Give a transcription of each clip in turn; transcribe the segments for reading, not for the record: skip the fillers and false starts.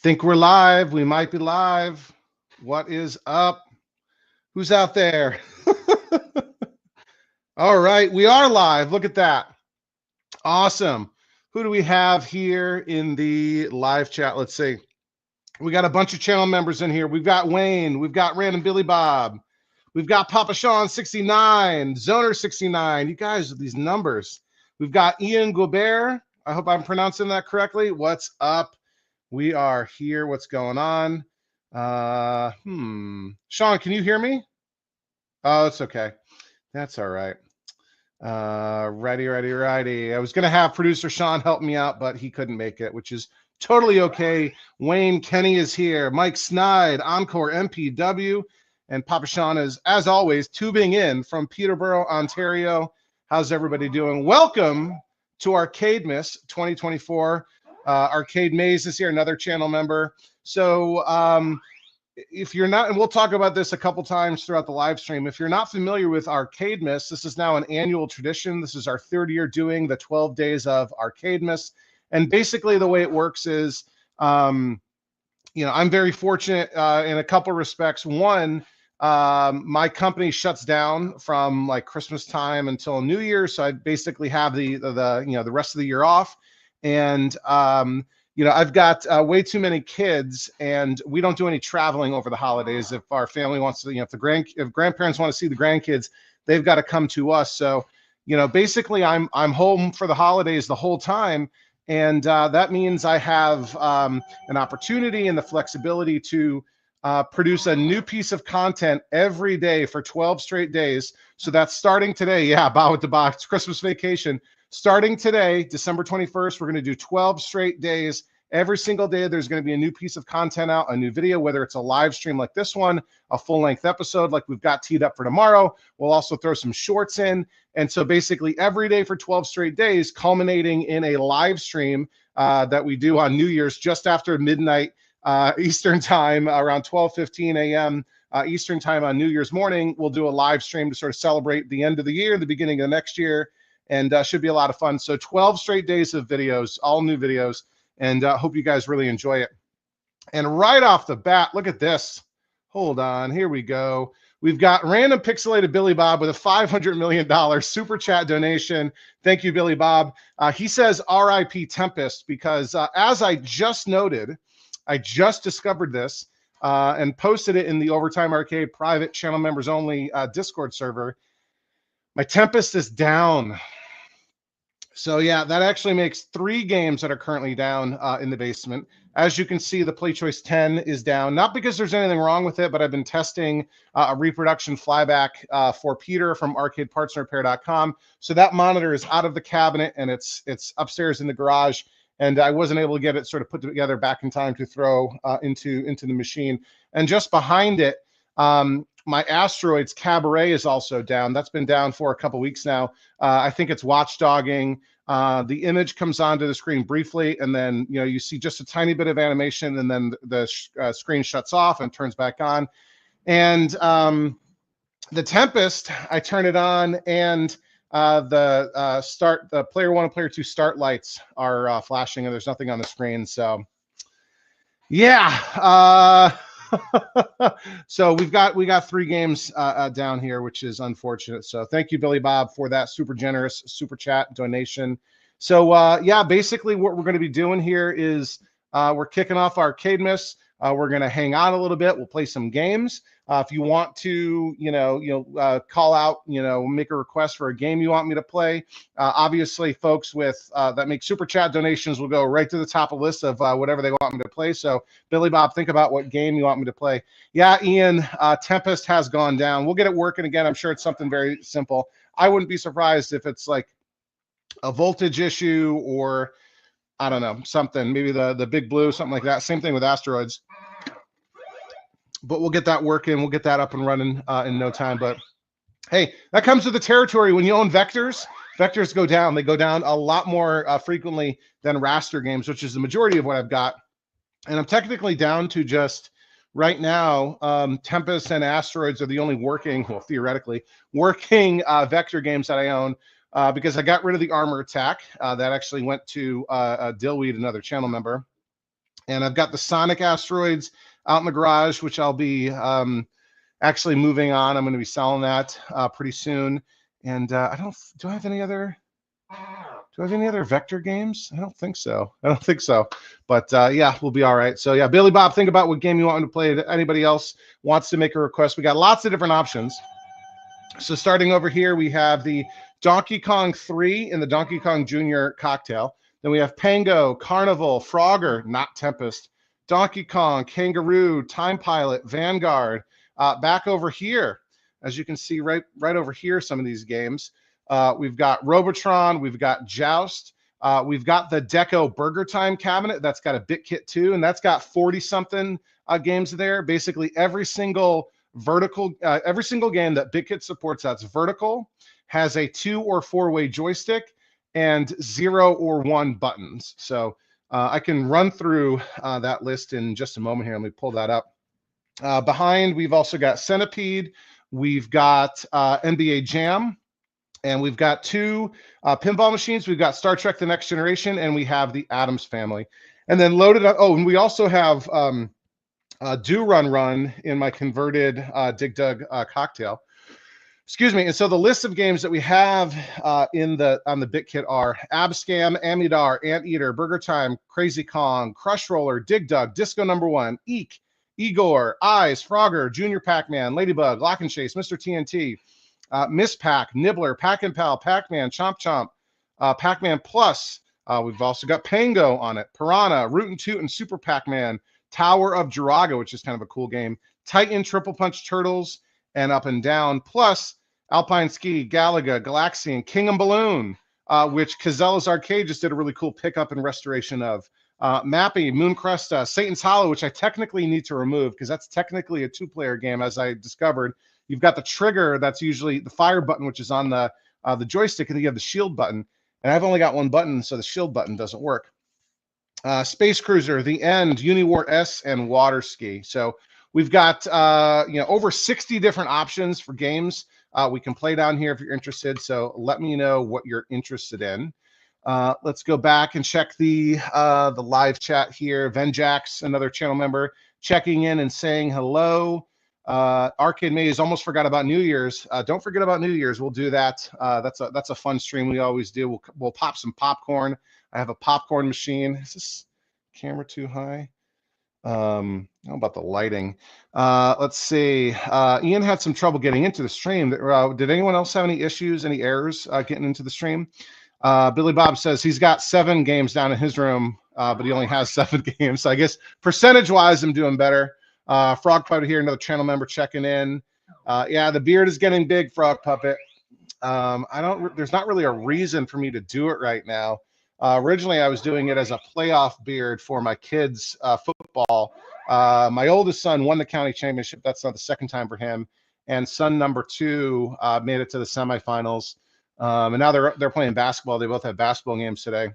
Think we're live. We might be live. What is up? Who's out there? All right, we are live. Look at that. Awesome. Who do we have here in the live chat? Let's see. We got a bunch of channel members in here. We've got Wayne. We've got Random Billy Bob. We've got Papa Sean 69, Zoner 69. You guys, these numbers. We've got Ian Gobert. I hope I'm pronouncing that correctly. What's up? We are here. What's going on? Sean, can you hear me? Oh, it's okay. That's all right. Righty. I was going to have producer Sean help me out, but he couldn't make it, which is totally okay. Wayne Kenny is here. Mike Snide, Encore MPW, and Papa Sean is, as always, tubing in from Peterborough, Ontario. How's everybody doing? Welcome to Arcademas 2024. Arcade Maze is here, another channel member. So if you're not, and we'll talk about this a couple times throughout the live stream, if you're not familiar with Arcademas, this is now an annual tradition. This is our third year doing the 12 days of Arcademas. And basically the way it works is, I'm very fortunate in a couple respects. One, my company shuts down from like Christmas time until New Year. So I basically have the rest of the year off. And, I've got way too many kids, and we don't do any traveling over the holidays. If our family wants to, if grandparents want to see the grandkids, they've got to come to us. So, basically I'm home for the holidays the whole time. And that means I have an opportunity and the flexibility to produce a new piece of content every day for 12 straight days. So that's starting today. Yeah, bow with the box. It's Christmas vacation. Starting today, December 21st, we're going to do 12 straight days. Every single day, there's going to be a new piece of content out, a new video, whether it's a live stream like this one, a full-length episode like we've got teed up for tomorrow. We'll also throw some shorts in. And so basically every day for 12 straight days, culminating in a live stream that we do on New Year's just after midnight Eastern time, around 12:15 a.m. Eastern time on New Year's morning. We'll do a live stream to sort of celebrate the end of the year, the beginning of the next year. And should be a lot of fun. So 12 straight days of videos, all new videos, and hope you guys really enjoy it. And right off the bat, look at this. Hold on, here we go. We've got Random Pixelated Billy Bob with a $500 million super chat donation. Thank you, Billy Bob. He says RIP Tempest because as I just noted, I just discovered this and posted it in the Overtime Arcade private channel members only Discord server. My Tempest is down. So yeah, that actually makes 3 games that are currently down in the basement. As you can see, the Play Choice 10 is down, not because there's anything wrong with it, but I've been testing a reproduction flyback for Peter from arcadepartsandrepair.com. So that monitor is out of the cabinet and it's upstairs in the garage. And I wasn't able to get it sort of put together back in time to throw into the machine. And just behind it, my Asteroids Cabaret is also down. That's been down for a couple weeks now. I think it's watchdogging. The image comes onto the screen briefly, and then you see just a tiny bit of animation, and then the screen shuts off and turns back on. And the Tempest, I turn it on, and the player 1 and player 2 start lights are flashing, and there's nothing on the screen. So yeah. So we got 3 games down here, which is unfortunate. So thank you, Billy Bob, for that super generous super chat donation. So yeah, basically what we're going to be doing here is we're kicking off Arcademas. We're going to hang out a little bit. We'll play some games. If you want to, call out, make a request for a game you want me to play. Obviously, folks with that make super chat donations will go right to the top of the list of whatever they want me to play. So, Billy Bob, think about what game you want me to play. Yeah, Ian, Tempest has gone down. We'll get it working again. I'm sure it's something very simple. I wouldn't be surprised if it's like a voltage issue or I don't know, something, maybe the big blue, something like that. Same thing with Asteroids. But we'll get that working. We'll get that up and running in no time. But hey, that comes with the territory. When you own vectors, vectors go down. They go down a lot more frequently than raster games, which is the majority of what I've got. And I'm technically down to just right now, Tempest and Asteroids are the only working, well, theoretically, working vector games that I own because I got rid of the Armor Attack. That actually went to Dillweed, another channel member. And I've got the Sonic asteroids out in the garage, which I'll be actually moving on. I'm going to be selling that pretty soon. And do I have any other? Do I have any other vector games? I don't think so. I don't think so. But yeah, we'll be all right. So yeah, Billy Bob, think about what game you want me to play. If anybody else wants to make a request, we got lots of different options. So starting over here, we have the Donkey Kong 3 and the Donkey Kong Jr. cocktail. Then we have Pango, Carnival, Frogger, not Tempest, Donkey Kong, Kangaroo, Time Pilot, Vanguard. Back over here, as you can see right over here, some of these games. We've got Robotron, we've got Joust, we've got the Deco Burger Time cabinet. That's got a bit kit too, and that's got 40-something games there. Basically every single every single game that BitKit supports that's vertical has a 2- or 4-way joystick and 0 or 1 buttons. So I can run through that list in just a moment here. Let me pull that up. Behind, we've also got Centipede, we've got NBA Jam, and we've got 2 pinball machines. We've got Star Trek The Next Generation, and we have the Addams Family. And then loaded up, oh, and we also have Do Run Run in my converted Dig Dug cocktail. Excuse me. And so the list of games that we have on the BitKit are Abscam, Amidar, Anteater, Burger Time, Crazy Kong, Crush Roller, Dig Dug, Disco Number 1, Eek, Igor, Eyes, Frogger, Junior Pac-Man, Ladybug, Lock and Chase, Mr. TNT, Miss Pac, Nibbler, Pac and Pal, Pac-Man, Chomp Chomp, Pac-Man Plus. We've also got Pango on it, Piranha, Rootin' Tootin', Super Pac-Man, Tower of Jiraga, which is kind of a cool game, Titan, Triple Punch Turtles, and Up and Down, plus Alpine Ski, Galaga, Galaxian, King and Balloon, which Cazella's Arcade just did a really cool pickup and restoration of. Mappy, Moon Cresta, Satan's Hollow, which I technically need to remove because that's technically a 2-player game, as I discovered. You've got the trigger, that's usually the fire button, which is on the joystick, and then you have the shield button. And I've only got 1 button, so the shield button doesn't work. Space Cruiser, The End, Uniwar S, and Water Ski. So we've got over 60 different options for games we can play down here if you're interested. So let me know what you're interested in. Let's go back and check the live chat here. Venjax, another channel member, checking in and saying hello. Arcade Maze almost forgot about New Year's. Don't forget about New Year's. We'll do that. That's a fun stream we always do. We'll pop some popcorn. I have a popcorn machine. Is this camera too high? How about the lighting? Let's see. Ian had some trouble getting into the stream. Did anyone else have any issues, any errors getting into the stream? Billy Bob says he's got 7 games down in his room, but he only has 7 games. So I guess percentage-wise, I'm doing better. Frog Puppet here, another channel member checking in. Yeah, the beard is getting big, Frog Puppet. There's not really a reason for me to do it right now. Originally, I was doing it as a playoff beard for my kids' football. My oldest son won the county championship. That's not the second time for him. And son number 2 made it to the semifinals. And now they're playing basketball. They both have basketball games today.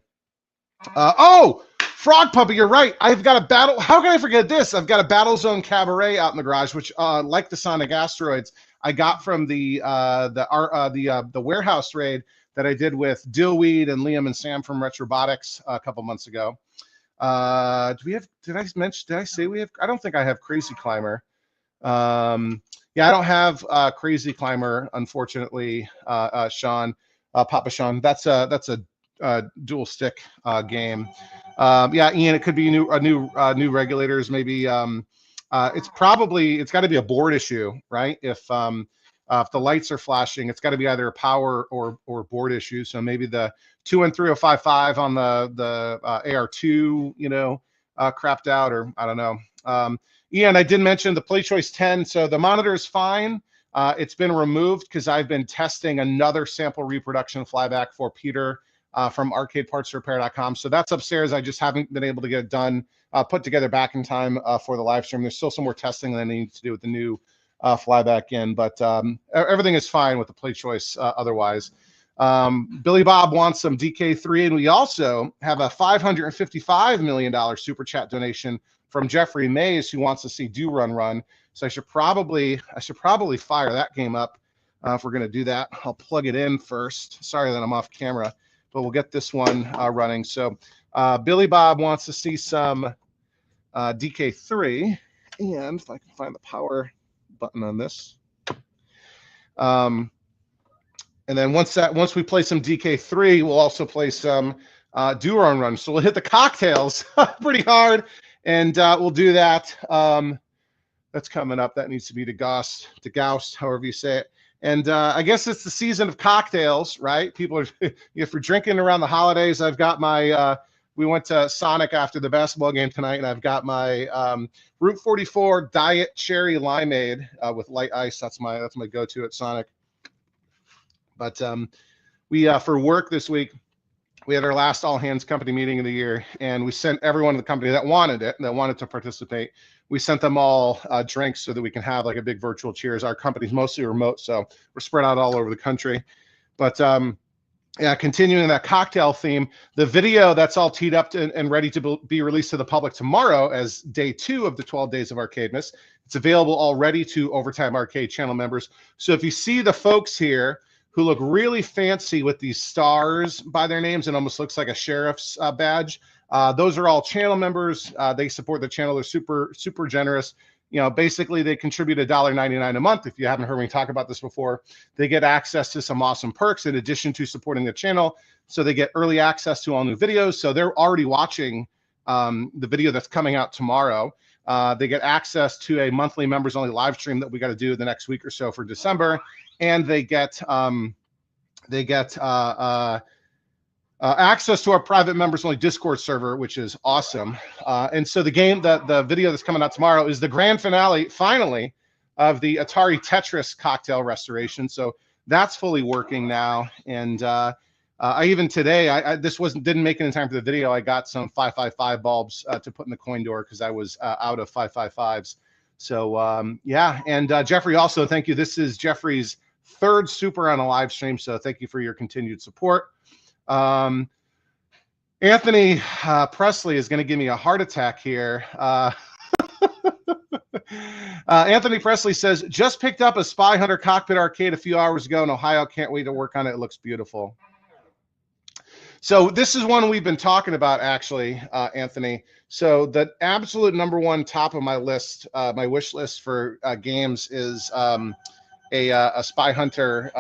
Oh, Frog Puppet, you're right. I've got a battle. How can I forget this? I've got a Battle Zone Cabaret out in the garage, which, like the Sonic Asteroids, I got from the warehouse raid that I did with Dillweed and Liam and Sam from Retrobotics a couple months ago. Did I say we have? I don't think I have Crazy Climber. Yeah, I don't have Crazy Climber, unfortunately, Sean, Papa Sean. That's a dual stick game. Yeah, Ian, it could be new regulators. Maybe it's got to be a board issue, right? If the lights are flashing, it's got to be either a power or board issue. So maybe the 2N3055 on the AR2, crapped out, or I don't know. Ian, I did mention the Play Choice 10. So the monitor is fine. It's been removed because I've been testing another sample reproduction flyback for Peter from arcadepartsrepair.com. So that's upstairs. I just haven't been able to get it done, put together back in time for the live stream. There's still some more testing that I need to do with the new flyback in, but everything is fine with the Play Choice otherwise. Billy Bob wants some DK3, and we also have a $555 million super chat donation from Jeffrey Mays, who wants to see Do Run Run. So I should probably fire that game up if we're going to do that. I'll plug it in first. Sorry that I'm off camera, but we'll get this one running. So Billy Bob wants to see some DK3, and if I can find the power button on this. And then once we play some DK3, we'll also play some do our own run. So we'll hit the cocktails pretty hard, and we'll do that. That's coming up. That needs to be degaused, however you say it. And I guess it's the season of cocktails, right? People are, if we're drinking around the holidays, I've got my, we went to Sonic after the basketball game tonight, and I've got my Route 44 Diet Cherry Limeade with light ice. That's my go-to at Sonic. But we, for work this week, we had our last all-hands company meeting of the year, and we sent everyone in the company that wanted to participate. We sent them all drinks so that we can have like a big virtual cheers. Our company's mostly remote, so we're spread out all over the country. But yeah, continuing that cocktail theme, the video that's all teed up and ready to be released to the public tomorrow as day 2 of the 12 Days of Arcademas. It's available already to Overtime Arcade channel members. So if you see the folks here who look really fancy with these stars by their names and almost looks like a sheriff's badge, those are all channel members. They support the channel. They're super, super generous. You know, basically they contribute $1.99 a month. If you haven't heard me talk about this before, they get access to some awesome perks in addition to supporting the channel. So they get early access to all new videos. So they're already watching the video that's coming out tomorrow. They get access to a monthly members only live stream that we got to do the next week or so for December. And they get access to our private members only Discord server, which is awesome. And so the video that's coming out tomorrow is the grand finale, finally, of the Atari Tetris cocktail restoration. So that's fully working now. And I even today, this didn't make it in time for the video. I got some 555 bulbs to put in the coin door because I was out of 555s. So yeah, and Jeffrey also, thank you. This is Jeffrey's 3rd super on a live stream, so thank you for your continued support. Anthony Presley is going to give me a heart attack here. Anthony Presley says, just picked up a Spy Hunter Cockpit arcade a few hours ago in Ohio. Can't wait to work on it. It looks beautiful. So this is one we've been talking about, actually, Anthony. So the absolute #1 top of my list, my wish list for games is a Spy Hunter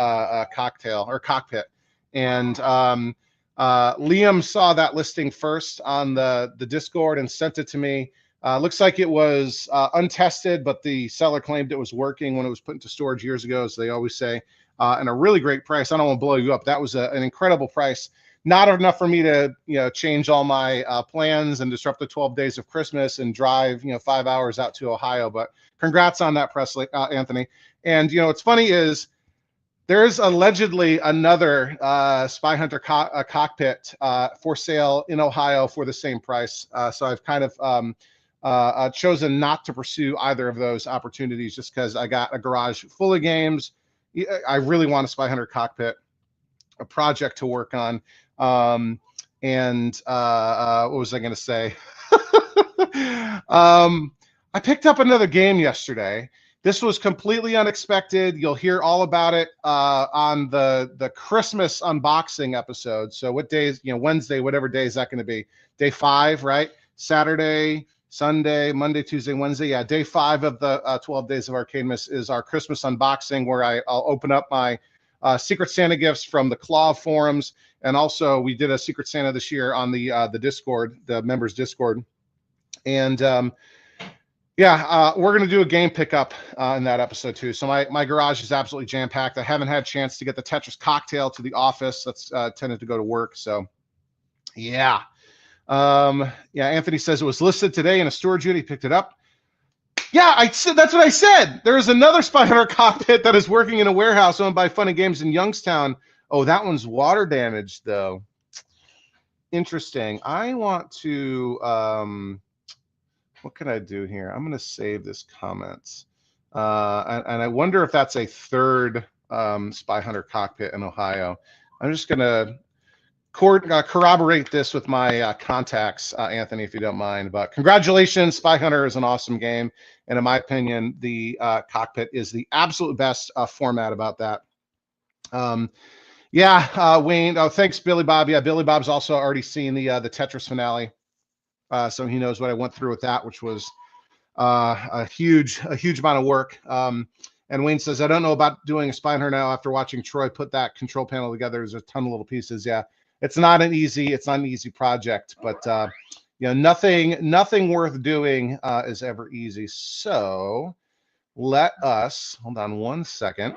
cocktail or cockpit. And Liam saw that listing first on the Discord and sent it to me. Looks like it was untested, but the seller claimed it was working when it was put into storage years ago, as they always say, and a really great price. I don't want to blow you up. That was an incredible price. Not enough for me to, change all my plans and disrupt the 12 days of Christmas and drive, 5 hours out to Ohio. But congrats on that, Presley, Anthony. And, what's funny is there's allegedly another Spy Hunter cockpit for sale in Ohio for the same price. So I've kind of chosen not to pursue either of those opportunities just because I got a garage full of games. I really want a Spy Hunter cockpit, a project to work on. And what was I going to say? I picked up another game yesterday. This was completely unexpected. You'll hear all about it on the Christmas unboxing episode. So what days, Wednesday, whatever day is that going to be? Day 5, right? Saturday, Sunday, Monday, Tuesday, Wednesday. Yeah, day 5 of the 12 Days of Arcademas is our Christmas unboxing, where I'll open up my Secret Santa gifts from the Claw forums. And also we did a Secret Santa this year on the Discord, the members Discord. And yeah, we're going to do a game pickup in that episode too. So my garage is absolutely jam-packed. I haven't had a chance to get the Tetris cocktail to the office. That's tended to go to work. So yeah. Yeah, Anthony says it was listed today in a storage unit. He picked it up. Yeah, that's what I said. There is another Spy Hunter cockpit that is working in a warehouse owned by Fun and Games in Youngstown. Oh, that one's water damaged, though. Interesting. I want to, what can I do here? I'm going to save this comments. And I wonder if that's a 3rd Spy Hunter cockpit in Ohio. I'm just going to corroborate this with my contacts, Anthony, if you don't mind. But congratulations, Spy Hunter is an awesome game. And in my opinion, the cockpit is the absolute best format about that. Yeah, Wayne. Oh, thanks, Billy Bob. Yeah, Billy Bob's also already seen the Tetris finale. so he knows what I went through with that, which was a huge amount of work. And Wayne says, I don't know about doing a spine hunter now after watching Troy put that control panel together. There's a ton of little pieces. Yeah, it's not an easy project, but you know, nothing worth doing is ever easy. So let us hold on one second,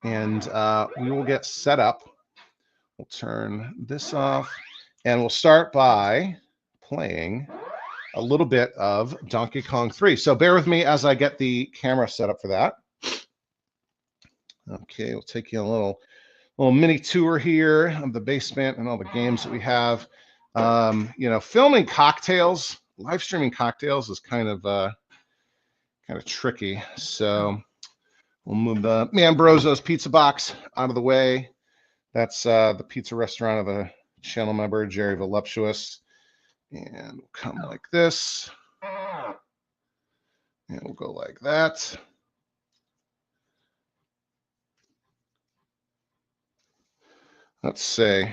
and we will get set up. We'll turn this off, and we'll start by playing a little bit of Donkey Kong 3. So bear with me as I get the camera set up for that. Okay, we'll take you a little mini tour here of the basement and all the games that we have. You know, filming cocktails, live streaming cocktails is kind of tricky. So we'll move the Manbroso's pizza box out of the way. That's the pizza restaurant of a channel member, Jerry Voluptuous. And we'll come like this. And we'll go like that. Let's see.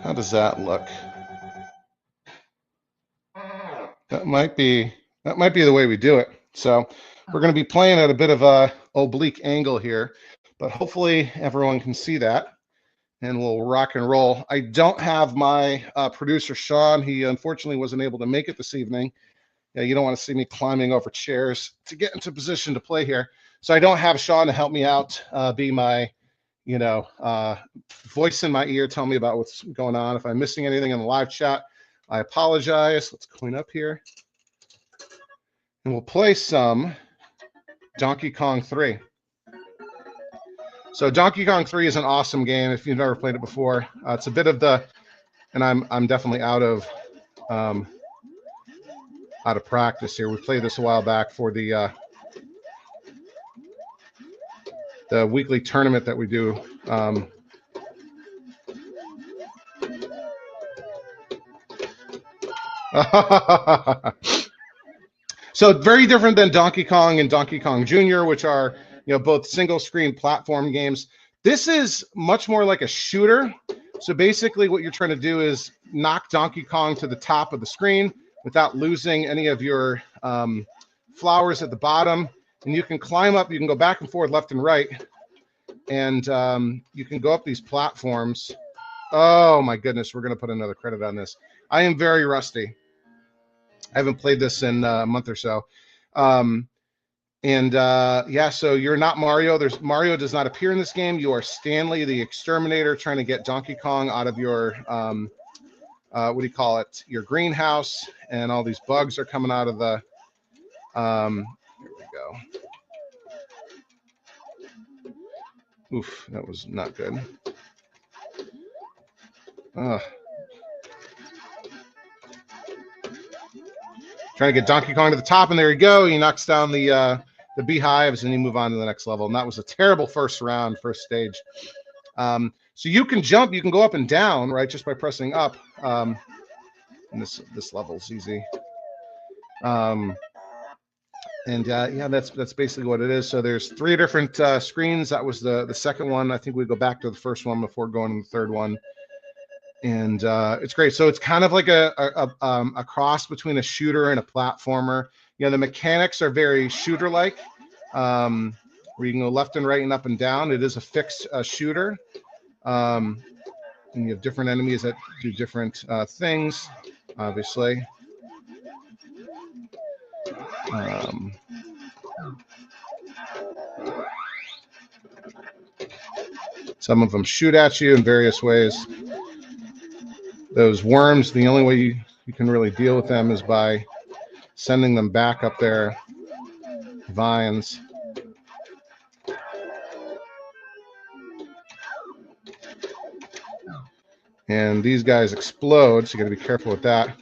How does that look? That might be the way we do it. So we're going to be playing at a bit of a oblique angle here, but hopefully everyone can see that. And we'll rock and roll. I don't have my producer, Sean. He unfortunately wasn't able to make it this evening. Yeah, you don't want to see me climbing over chairs to get into position to play here. So I don't have Sean to help me out, be my, you know, voice in my ear, tell me about what's going on. If I'm missing anything in the live chat, I apologize. Let's clean up here. And we'll play some Donkey Kong 3. So Donkey Kong 3 is an awesome game if you've never played it before. It's a bit of the, and I'm definitely out of practice here. We played this a while back for the weekly tournament that we do. So very different than Donkey Kong and Donkey Kong Jr., which are, you know, both single screen platform games. This is much more like a shooter. So basically what you're trying to do is knock Donkey Kong to the top of the screen without losing any of your flowers at the bottom. And you can climb up, you can go back and forth, left and right. And you can go up these platforms. Oh my goodness, we're gonna put another credit on this. I am very rusty. I haven't played this in a month or so. Yeah, so you're not Mario. Mario does not appear in this game. You are Stanley, the exterminator, trying to get Donkey Kong out of your, what do you call it? Your greenhouse, and all these bugs are coming out of the, here we go. Oof, that was not good. Trying to get Donkey Kong to the top, and there you go. He knocks down the beehives, and you move on to the next level. And that was a terrible first stage. So you can jump, you can go up and down, right, just by pressing up. And this level's easy. Yeah, that's basically what it is. So there's 3 different screens. That was the second one. I think we go back to the first one before going to the third one. And it's great. So it's kind of like a cross between a shooter and a platformer. You know, the mechanics are very shooter-like, where you can go left and right and up and down. It is a fixed shooter. And you have different enemies that do different things, obviously. Some of them shoot at you in various ways. Those worms, the only way you can really deal with them is by sending them back up their vines. And these guys explode, so you got to be careful with that.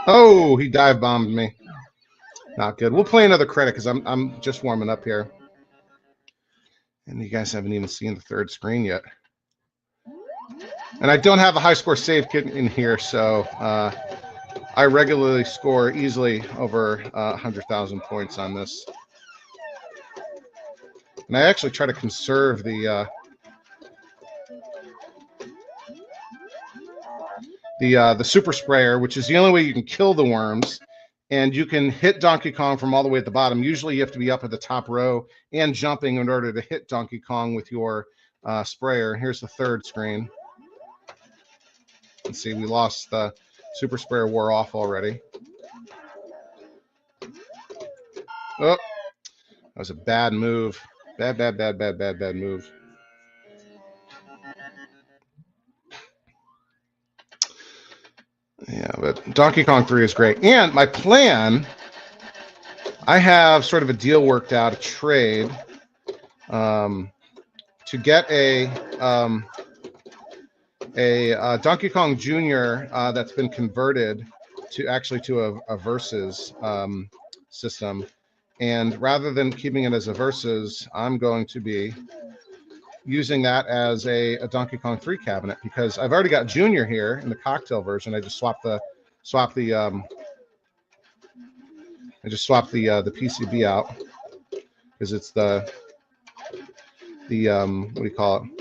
Oh, he dive bombed me. Not good. We'll play another credit because I'm just warming up here. And you guys haven't even seen the third screen yet. And I don't have a high score save kit in here, so I regularly score easily over 100,000 points on this. And I actually try to conserve the the super sprayer, which is the only way you can kill the worms. And you can hit Donkey Kong from all the way at the bottom. Usually you have to be up at the top row and jumping in order to hit Donkey Kong with your sprayer. Here's the third screen. Let's see, we lost the super sprayer, wore off already. Oh, that was a bad move. Bad move. Yeah, but Donkey Kong 3 is great. And my plan, I have sort of a deal worked out, a trade, to get a Donkey Kong Jr. That's been converted to a versus system. And rather than keeping it as a versus, I'm going to be using that as a Donkey Kong 3 cabinet, because I've already got Junior here in the cocktail version. I just swapped the PCB out because it's the what do you call it?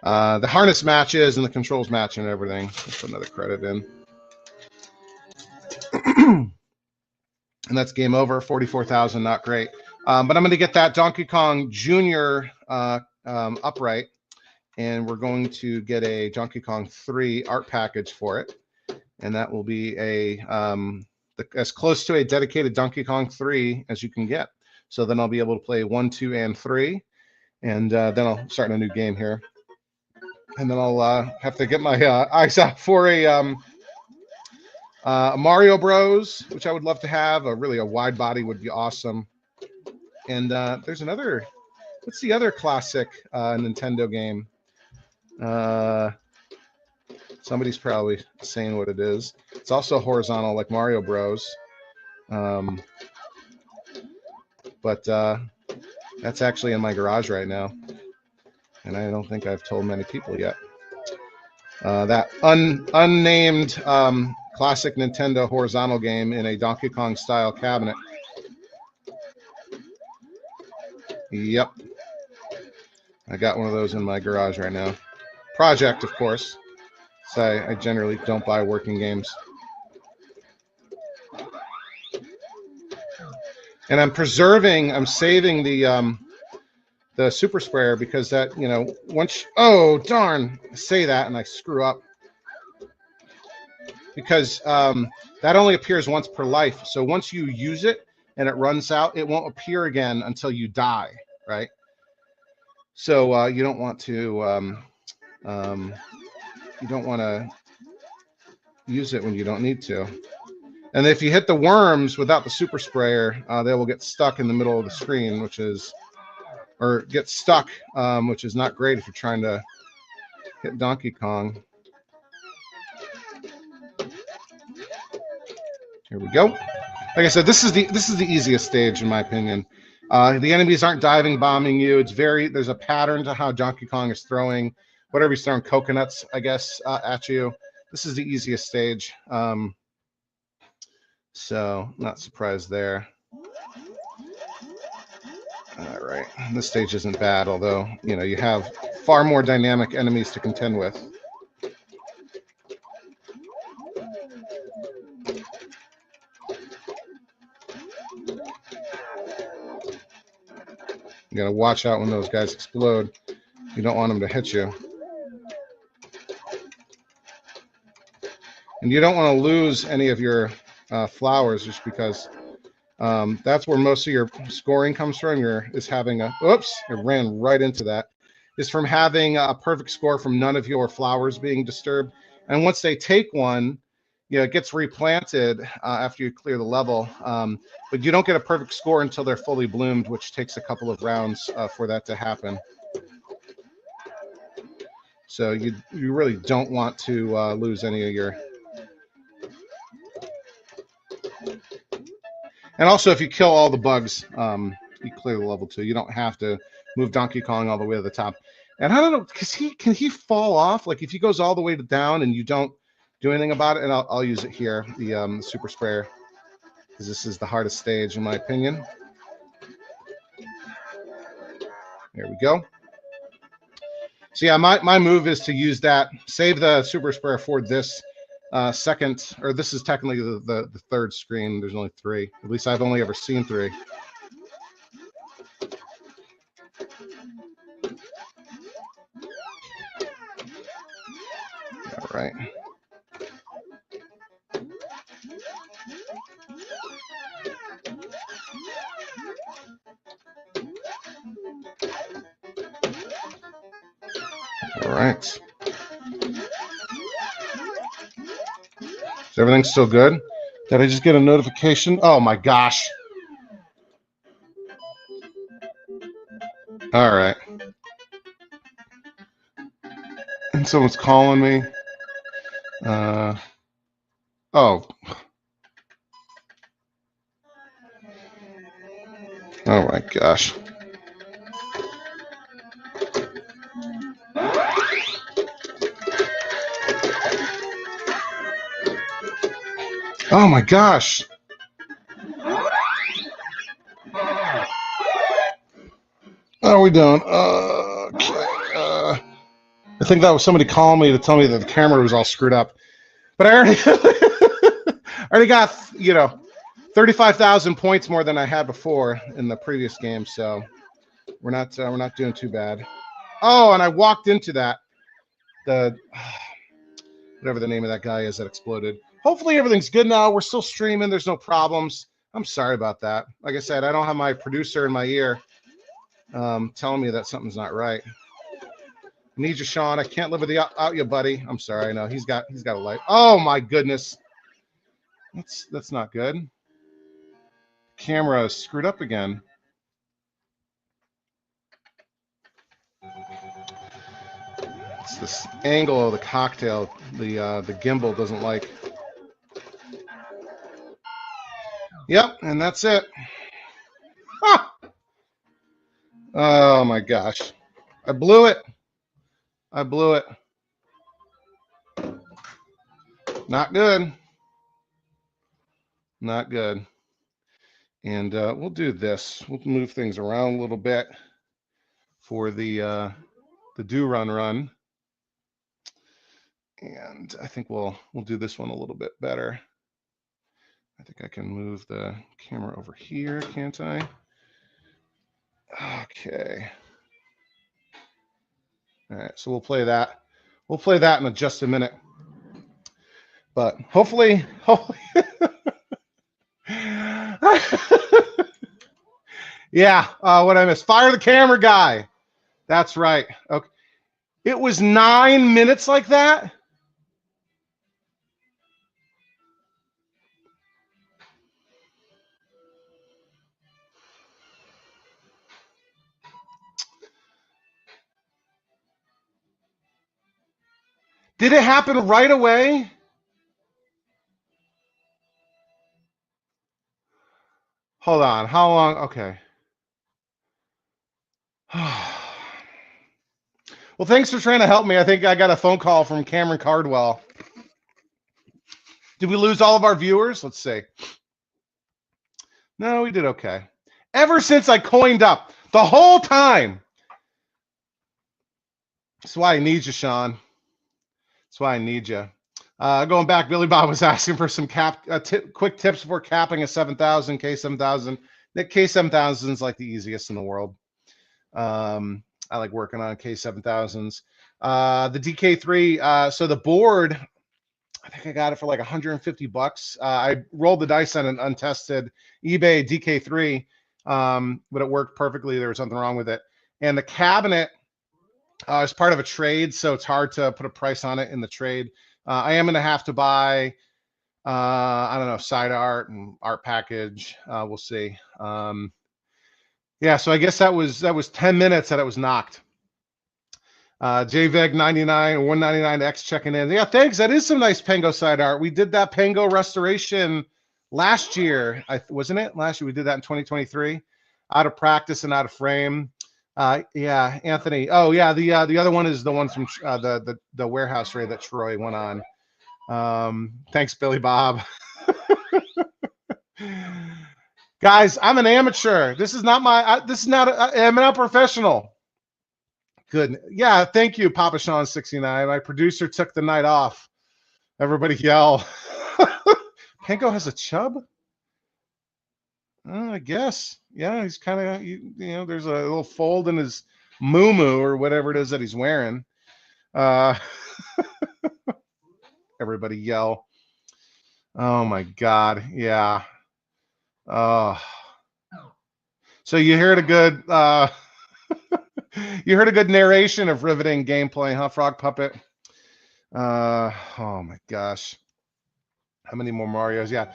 The harness matches and the controls match and everything. Let's put another credit in. And that's game over. 44,000, not great. But I'm going to get that Donkey Kong Jr. Upright, and we're going to get a Donkey Kong 3 art package for it, and that will be as close to a dedicated Donkey Kong 3 as you can get. So then I'll be able to play 1, 2, and 3, and then I'll start a new game here, and then I'll have to get my eyes out for a Mario Bros, which I would love to have. Really a wide body would be awesome. And there's another. What's the other classic Nintendo game? Somebody's probably saying what it is. It's also horizontal, like Mario Bros. But that's actually in my garage right now, and I don't think I've told many people yet. That unnamed classic Nintendo horizontal game in a Donkey Kong style cabinet. Yep. I got one of those in my garage right now. Project, of course. So I generally don't buy working games. And I'm saving the super sprayer, because that, once, oh, darn, I say that and I screw up. Because that only appears once per life. So once you use it and it runs out, it won't appear again until you die, right? So you don't want to use it when you don't need to. And if you hit the worms without the super sprayer, they will get stuck in the middle of the screen, which is not great if you're trying to hit Donkey Kong. Here we go. Like I said, this is the easiest stage in my opinion. The enemies aren't diving bombing you. There's a pattern to how Donkey Kong is throwing whatever he's throwing, coconuts, I guess, at you. This is the easiest stage. So not surprised there. All right, this stage isn't bad, although you have far more dynamic enemies to contend with. You gotta watch out when those guys explode. You don't want them to hit you. And you don't want to lose any of your flowers, just because that's where most of your scoring comes from. Oops, I ran right into that. Is from having a perfect score from none of your flowers being disturbed. And once they take one, it gets replanted after you clear the level. But you don't get a perfect score until they're fully bloomed, which takes a couple of rounds for that to happen. So you really don't want to lose any of your. And also, if you kill all the bugs, you clear the level too. You don't have to move Donkey Kong all the way to the top. And I don't know, can he fall off? Like if he goes all the way down and you don't do anything about it, and I'll use it here, the super sprayer, because this is the hardest stage in my opinion. There we go. So yeah, my move is to use that, save the super sprayer for this second, or this is technically the third screen. There's only three. At least I've only ever seen three. All right. All right. Is everything still good? Did I just get a notification? Oh my gosh. All right. And someone's calling me. Oh. Oh my gosh. Oh my gosh. How are we doing? Okay. I think that was somebody calling me to tell me that the camera was all screwed up. But I already, I already got, 35,000 points more than I had before in the previous game, so we're not doing too bad. Oh, and I walked into that, whatever the name of that guy is that exploded. Hopefully everything's good now. We're still streaming. There's no problems. I'm sorry about that. Like I said, I don't have my producer in my ear telling me that something's not right. I need you, Sean. I can't live without you, buddy. I'm sorry. I know he's got a light. Oh my goodness. That's not good. Camera is screwed up again. It's this angle of the cocktail the gimbal doesn't like. Yep, and that's it. Ah! Oh my gosh. I blew it. I blew it. Not good. Not good. And we'll do this. We'll move things around a little bit for the do run. And I think we'll do this one a little bit better. I think I can move the camera over here, can't I? Okay. All right, so we'll play that. We'll play that in just a minute. But hopefully. Yeah, what I missed. Fire the camera guy. That's right. Okay. It was 9 minutes like that? Did it happen right away? Hold on. How long? Okay. Well, thanks for trying to help me. I think I got a phone call from Cameron Cardwell. Did we lose all of our viewers? Let's see. No, we did okay. Ever since I coined up, the whole time. That's why I need you, Sean. That's why I need you. Going back, Billy Bob was asking for some quick tips for capping a 7,000, K7000. The K7000 is like the easiest in the world. I like working on K7000s. The DK3, so the board, I think I got it for like 150 bucks. I rolled the dice on an untested eBay DK3, but it worked perfectly. There was nothing wrong with it. And the cabinet is part of a trade, so it's hard to put a price on it in the trade. I am going to have to buy, I don't know, side art and art package. We'll see. Yeah, so I guess that was 10 minutes that it was knocked. JVEG 99 199X checking in. Yeah, thanks. That is some nice Pango side art. We did that Pango restoration last year, wasn't it? Last year we did that in 2023. Out of practice and out of frame. Yeah, Anthony. Oh yeah, the other one is the one from the warehouse raid that Troy went on. Thanks, Billy Bob. Guys, I'm an amateur. This is not I'm not a professional. goodness. Yeah, thank you, Papa Sean 69. My producer took the night off. Everybody yell. Panko has a chub? I guess. Yeah, he's kind of, there's a little fold in his moo or whatever it is that he's wearing. Uh, everybody yell. Oh my God. Yeah. So you heard a good you heard a good narration of riveting gameplay, huh, Frog Puppet? Oh my gosh. How many more Marios? Yeah.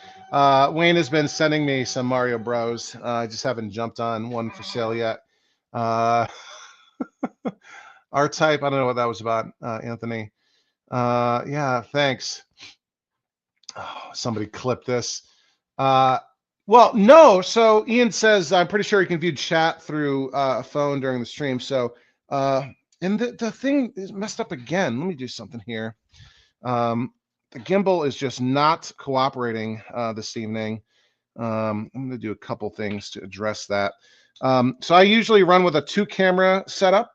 Wayne has been sending me some Mario Bros. I just haven't jumped on one for sale yet. R-Type, I don't know what that was about, Anthony. Yeah, thanks. Oh, somebody clip this. Well, no. So Ian says, I'm pretty sure he can view chat through a phone during the stream. So, and the thing is messed up again. Let me do something here. The gimbal is just not cooperating this evening. I'm going to do a couple things to address that. So I usually run with a 2-camera setup.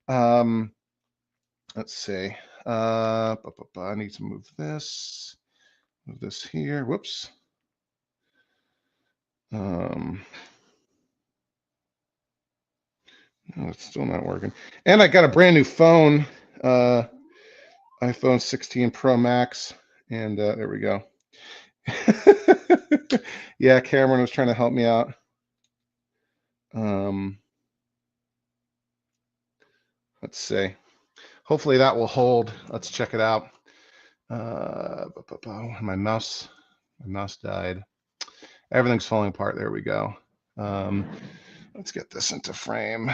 Let's see. I need to move this here. Whoops. No, it's still not working. And I got a brand new phone, iPhone 16 Pro Max, and there we go. Yeah, Cameron was trying to help me out. Let's see. Hopefully that will hold. Let's check it out. My mouse died. Everything's falling apart. There we go. Let's get this into frame.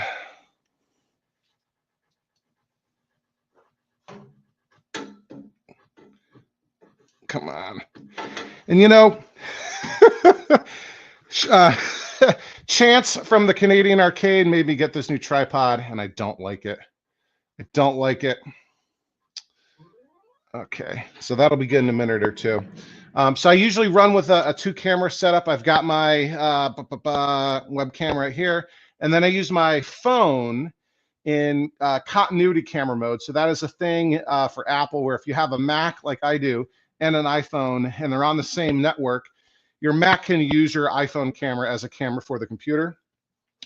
Come on. And Chance from the Canadian Arcade made me get this new tripod, and I don't like it. I don't like it. Okay, so that'll be good in a minute or two. So I usually run with a 2-camera setup. I've got my webcam right here, and then I use my phone in continuity camera mode. So that is a thing for Apple, where if you have a Mac like I do and an iPhone, and they're on the same network, your Mac can use your iPhone camera as a camera for the computer.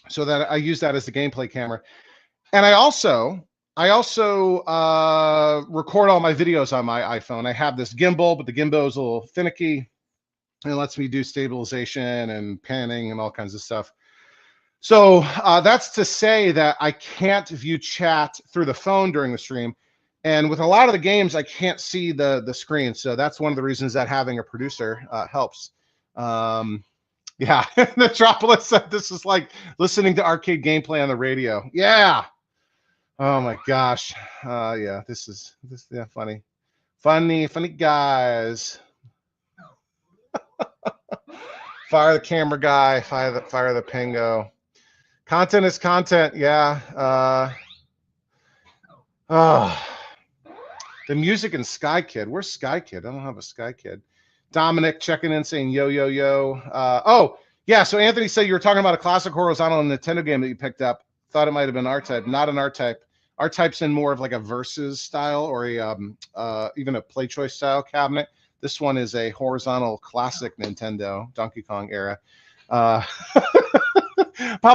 So that I use that as the gameplay camera. And I also record all my videos on my iPhone. I have this gimbal, but the gimbal is a little finicky. It lets me do stabilization and panning and all kinds of stuff. So that's to say that I can't view chat through the phone during the stream. And with a lot of the games, I can't see the screen. So that's one of the reasons that having a producer helps. Yeah, Metropolis said this is like listening to arcade gameplay on the radio. Yeah. Oh my gosh. Yeah, this is funny. Funny guys. Fire the camera guy, fire the Pingo. Content is content, yeah. The music in Sky Kid. Where's Sky Kid? I don't have a Sky Kid. Dominic checking in saying yo yo yo. Oh yeah, so Anthony said you were talking about a classic horizontal Nintendo game that you picked up. Thought it might have been R-Type. Not an R-Type. R-Type's in more of like a versus style or a even a play choice style cabinet. This one is a horizontal classic Nintendo Donkey Kong era. Papa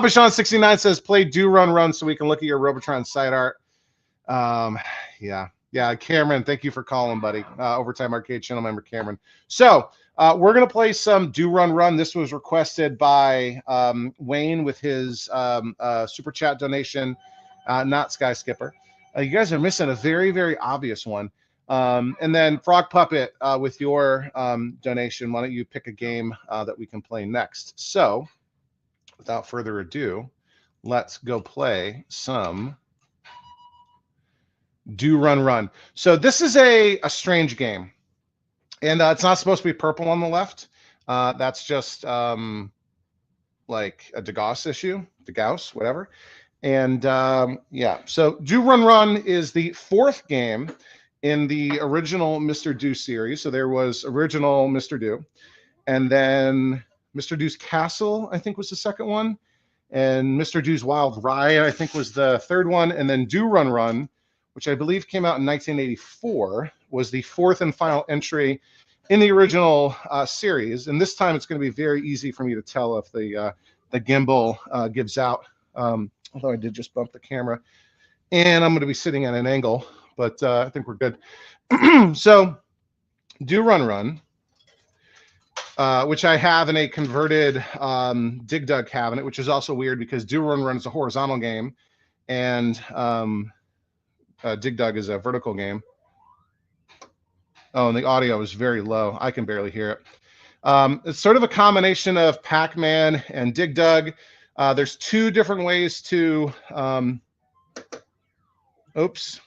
Sean 69 says play Do Run Run so we can look at your Robotron side art. Yeah, Cameron, thank you for calling, buddy. Overtime Arcade channel member Cameron. So we're gonna play some Do Run Run. This was requested by Wayne with his super chat donation, not Sky Skipper. You guys are missing a very, very obvious one. And then Frog Puppet with your donation. Why don't you pick a game that we can play next? So without further ado, let's go play some Do Run Run. So this is a strange game, and it's not supposed to be purple on the left. That's just like a DeGauss issue, DeGauss, whatever. And yeah, so Do Run Run is the 4th game in the original Mr. Do series. So there was original Mr. Do, and then Mr. Do's Castle, I think, was the second one. and Mr. Do's Wild Ride, I think, was the third one, and then Do Run Run, which I believe came out in 1984, was the fourth and final entry in the original series. And this time, it's going to be very easy for me to tell if the gimbal gives out. Although I did just bump the camera, and I'm going to be sitting at an angle, but I think we're good. So, Do Run Run. Which I have in a converted Dig Dug cabinet, which is also weird because Do Run Run is a horizontal game, and Dig Dug is a vertical game. Oh, and the audio is very low. I can barely hear it. It's sort of a combination of Pac-Man and Dig Dug. There's two different ways to... oops.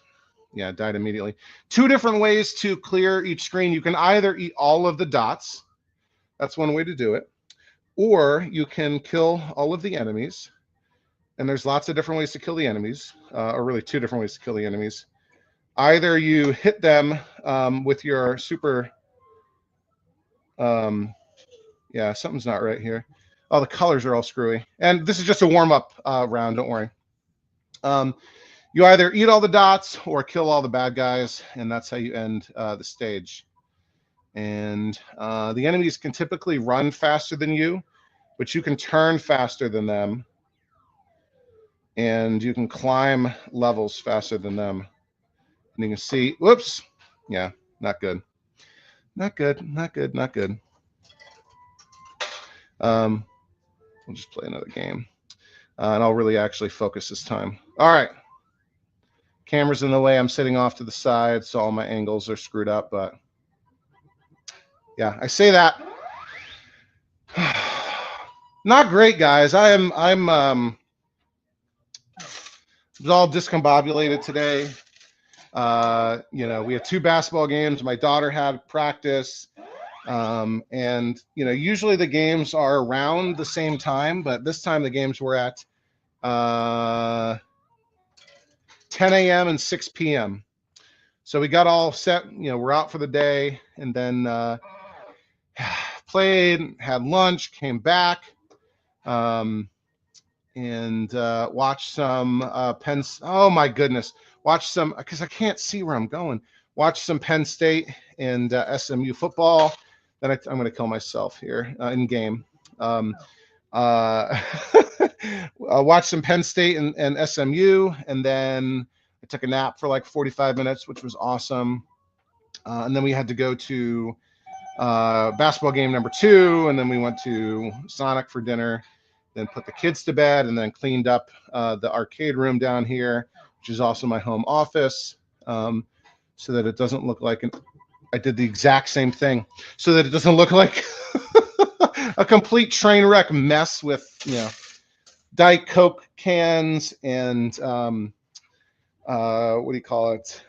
Yeah, it died immediately. Two different ways to clear each screen. You can either eat all of the dots. That's one way to do it. Or you can kill all of the enemies. And there's lots of different ways to kill the enemies, or really two different ways to kill the enemies. Either you hit them with your super... yeah, something's not right here. Oh, the colors are all screwy. And this is just a warm-up round, don't worry. You either eat all the dots or kill all the bad guys, and that's how you end the stage. And the enemies can typically run faster than you, but you can turn faster than them, and you can climb levels faster than them. And you can see, whoops, yeah, not good. Not good, not good, not good. We'll just play another game. And I'll really actually focus this time. All right. Camera's in the way. I'm sitting off to the side, so all my angles are screwed up, but yeah, I say that. Not great, guys. I'm was all discombobulated today. You know, we had 2 basketball games. My daughter had practice. And, you know, usually the games are around the same time, but this time the games were at 10 a.m. and 6 p.m. So we got all set. You know, we're out for the day, and then played, had lunch, came back, and watched some Penn. Oh my goodness, watched some, because I can't see where I'm going. Watched some Penn State and SMU football. Then I'm going to kill myself here in game. I watched some Penn State and SMU, and then I took a nap for like 45 minutes, which was awesome. And then we had to go to basketball game number 2, and then we went to Sonic for dinner, then put the kids to bed, and then cleaned up the arcade room down here, which is also my home office, so that it doesn't look like I did the exact same thing, so that it doesn't look like a complete train wreck mess with, you know, Diet Coke cans and what do you call it?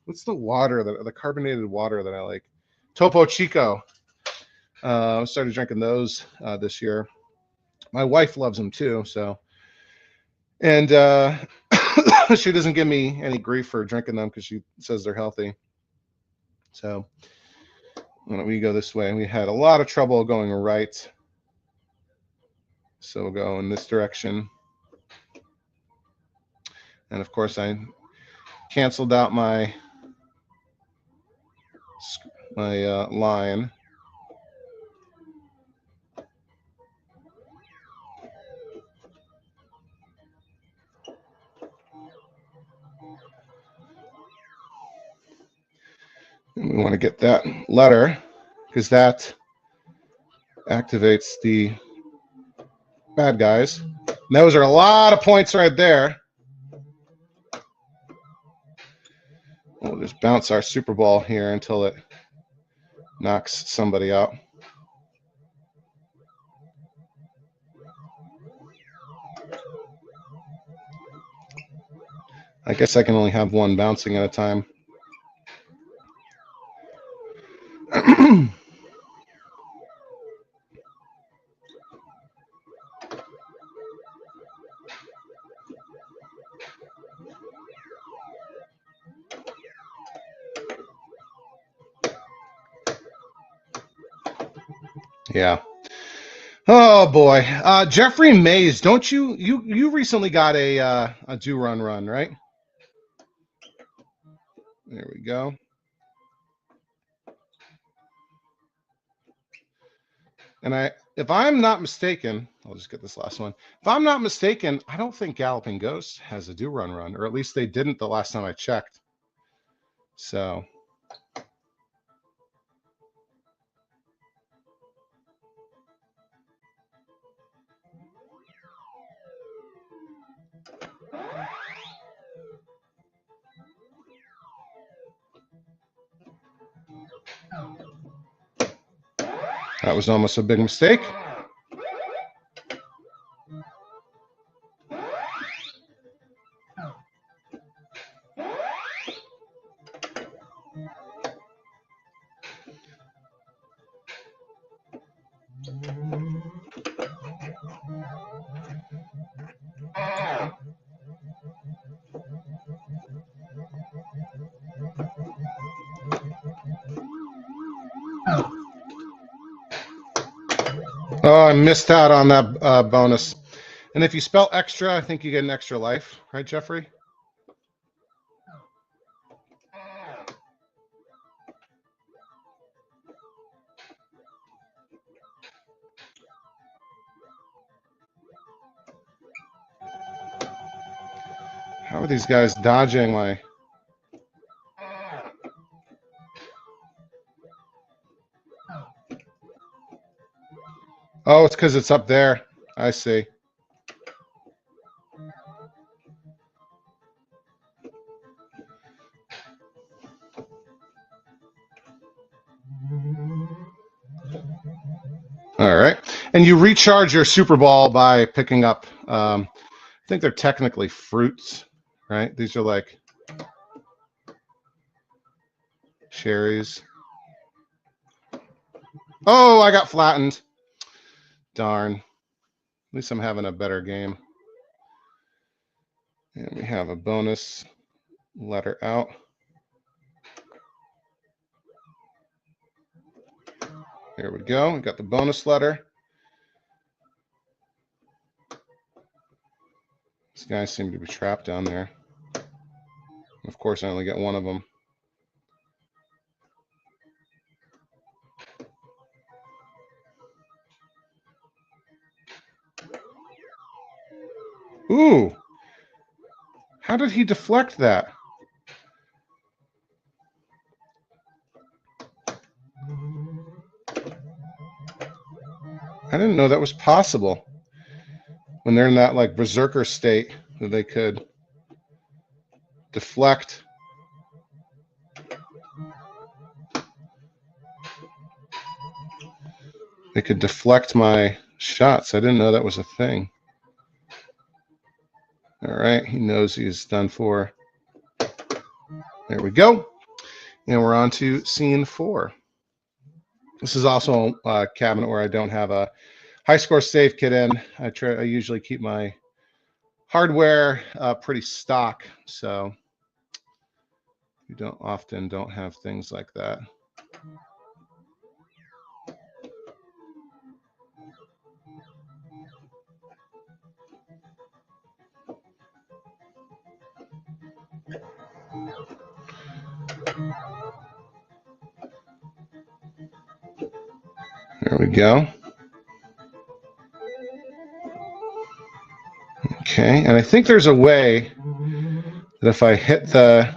What's the water, the carbonated water that I like? Topo Chico. I started drinking those this year. My wife loves them too, so. And she doesn't give me any grief for drinking them because she says they're healthy. So we go this way. We had a lot of trouble going right. So we'll go in this direction. And of course, I canceled out my line. And we want to get that letter because that activates the bad guys. And those are a lot of points right there. We'll just bounce our Super Ball here until it knocks somebody out. I guess I can only have one bouncing at a time. Yeah. Oh boy, Jeffrey Mays, don't you recently got a do run, right? There we go. And if I'm not mistaken, I'll just get this last one. If I'm not mistaken, I don't think Galloping Ghost has a do run, or at least they didn't the last time I checked. So that was almost a big mistake. Oh, I missed out on that bonus. And if you spell extra, I think you get an extra life, right, Jeffrey? How are these guys dodging my... Oh, it's because it's up there. I see. All right. And you recharge your Super Ball by picking up, I think they're technically fruits, right? These are like cherries. Oh, I got flattened. Darn. At least I'm having a better game. And we have a bonus letter out. Here we go. We got the bonus letter. These guys seem to be trapped down there. Of course, I only get one of them. Ooh. How did he deflect that? I didn't know that was possible. When they're in that like berserker state, that they could deflect. They could deflect my shots. I didn't know that was a thing. All right, he knows he's done for. There we go. And we're on to scene 4. This is also a cabinet where I don't have a high score save kit in. I usually keep my hardware pretty stock, so you often don't have things like that. There we go. Okay, and I think there's a way that if I hit I'm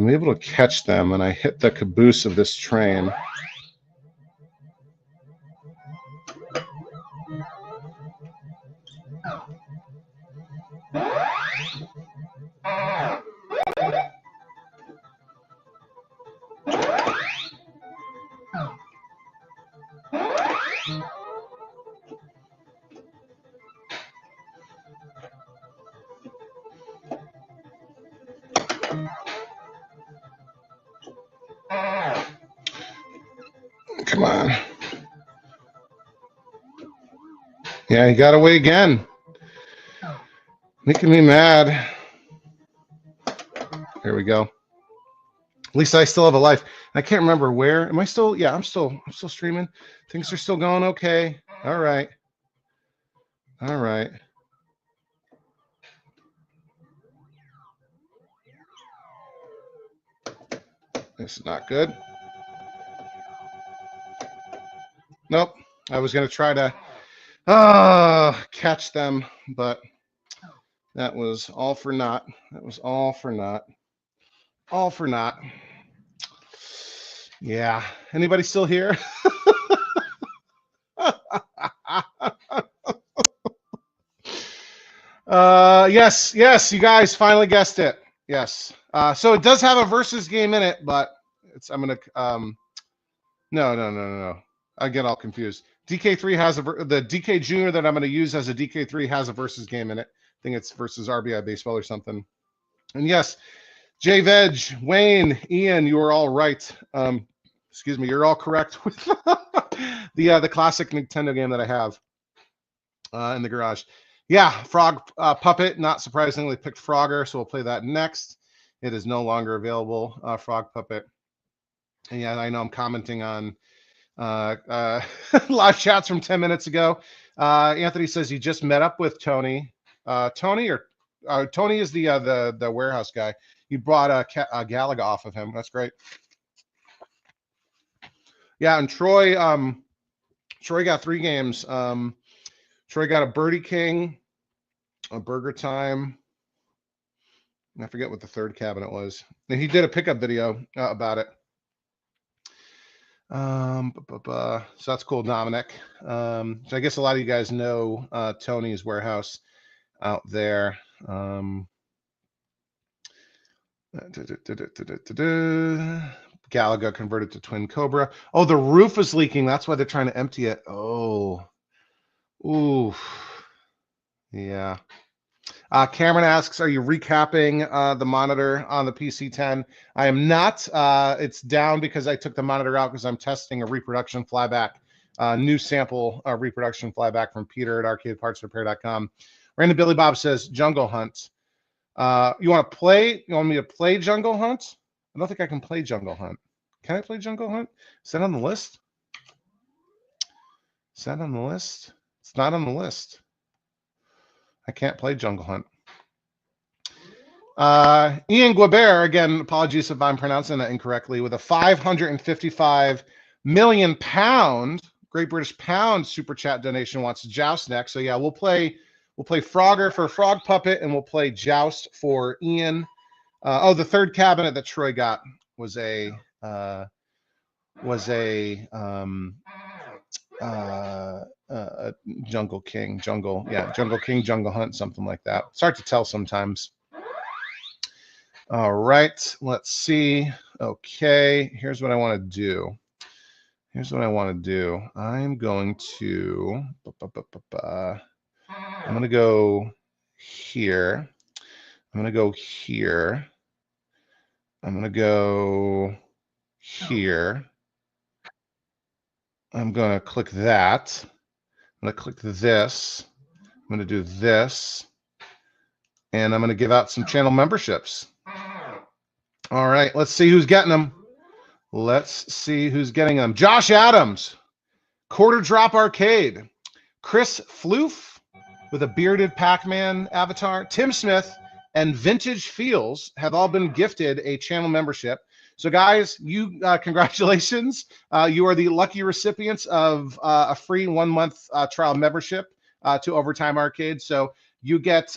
able to catch them and I hit the caboose of this train. Come on. Yeah, he got away again. Making me mad. There we go. At least I still have a life. I can't remember where. Am I still? Yeah, I'm still streaming. Things are still going okay. All right. All right. This is not good. Nope. I was going to try to catch them, but that was all for naught. That was all for naught. All for naught. Yeah. Anybody still here? Yes, yes, you guys finally guessed it. Yes. So it does have a versus game in it, but I'm gonna no. I get all confused. DK3 has the DK Junior that I'm gonna use as a DK3 has a versus game in it. I think it's versus RBI baseball or something. And yes, Jay Veg, Wayne, Ian, you are all right. Excuse me, you're all correct with the classic Nintendo game that I have in the garage. Yeah, Frog Puppet, not surprisingly, picked Frogger, so we'll play that next. It is no longer available, Frog Puppet. And yeah, I know I'm commenting on live chats from 10 minutes ago. Anthony says he just met up with Tony. Tony is the warehouse guy. He brought Galaga off of him. That's great. Yeah, and Troy got 3 games. Troy got a Birdie King, a Burger Time. I forget what the third cabinet was. And he did a pickup video about it. So that's cool, Dominic. So I guess a lot of you guys know Tony's warehouse out there. Galaga converted to Twin Cobra. Oh, the roof is leaking. That's why they're trying to empty it. Oh, ooh, yeah. Cameron asks, are you recapping the monitor on the PC10? I am not. It's down because I took the monitor out because I'm testing a reproduction flyback, new sample reproduction flyback from Peter at arcadepartsrepair.com. Random Billy Bob says, Jungle Hunt. You want to play? You want me to play Jungle Hunt? I don't think I can play Jungle Hunt. Can I play Jungle Hunt? Is that on the list? Is that on the list? It's not on the list. I can't play Jungle Hunt. Ian Guibert, again, apologies if I'm pronouncing that incorrectly, with a 555 million pound, Great British Pound super chat donation, wants Joust next. So yeah, we'll play Frogger for Frog Puppet, and we'll play Joust for Ian. The third cabinet that Troy got was a Jungle King, Jungle King, Jungle Hunt, something like that. It's hard to tell sometimes. All right, let's see. Okay, here's what I want to do. I'm going to go here. I'm going to go here. I'm going to go here. I'm going to click that. I'm going to click this. I'm going to do this. And I'm going to give out some channel memberships. All right, let's see who's getting them. Let's see who's getting them. Josh Adams, Quarter Drop Arcade. Chris Floof with a bearded Pac-Man avatar. Tim Smith and Vintage Feels have all been gifted a channel membership. So guys, you congratulations. You are the lucky recipients of a free 1-month trial membership to Overtime Arcade. So you get,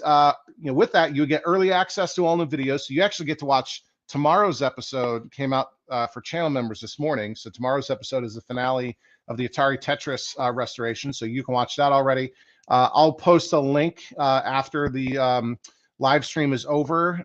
with that, you get early access to all new videos. So you actually get to watch tomorrow's episode. Came out for channel members this morning. So tomorrow's episode is the finale of the Atari Tetris restoration. So you can watch that already. I'll post a link after the live stream is over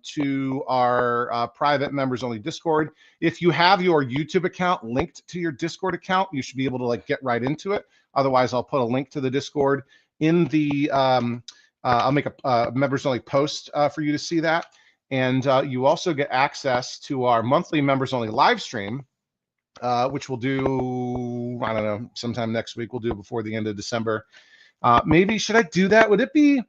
to our private members only Discord. If you have your YouTube account linked to your Discord account, you should be able to get right into it. Otherwise, I'll put a link to the Discord in the I'll make a members only post for you to see that. And you also get access to our monthly members only live stream, which we'll do, I don't know, sometime next week. We'll do it before the end of December. Maybe should I do that? Would it be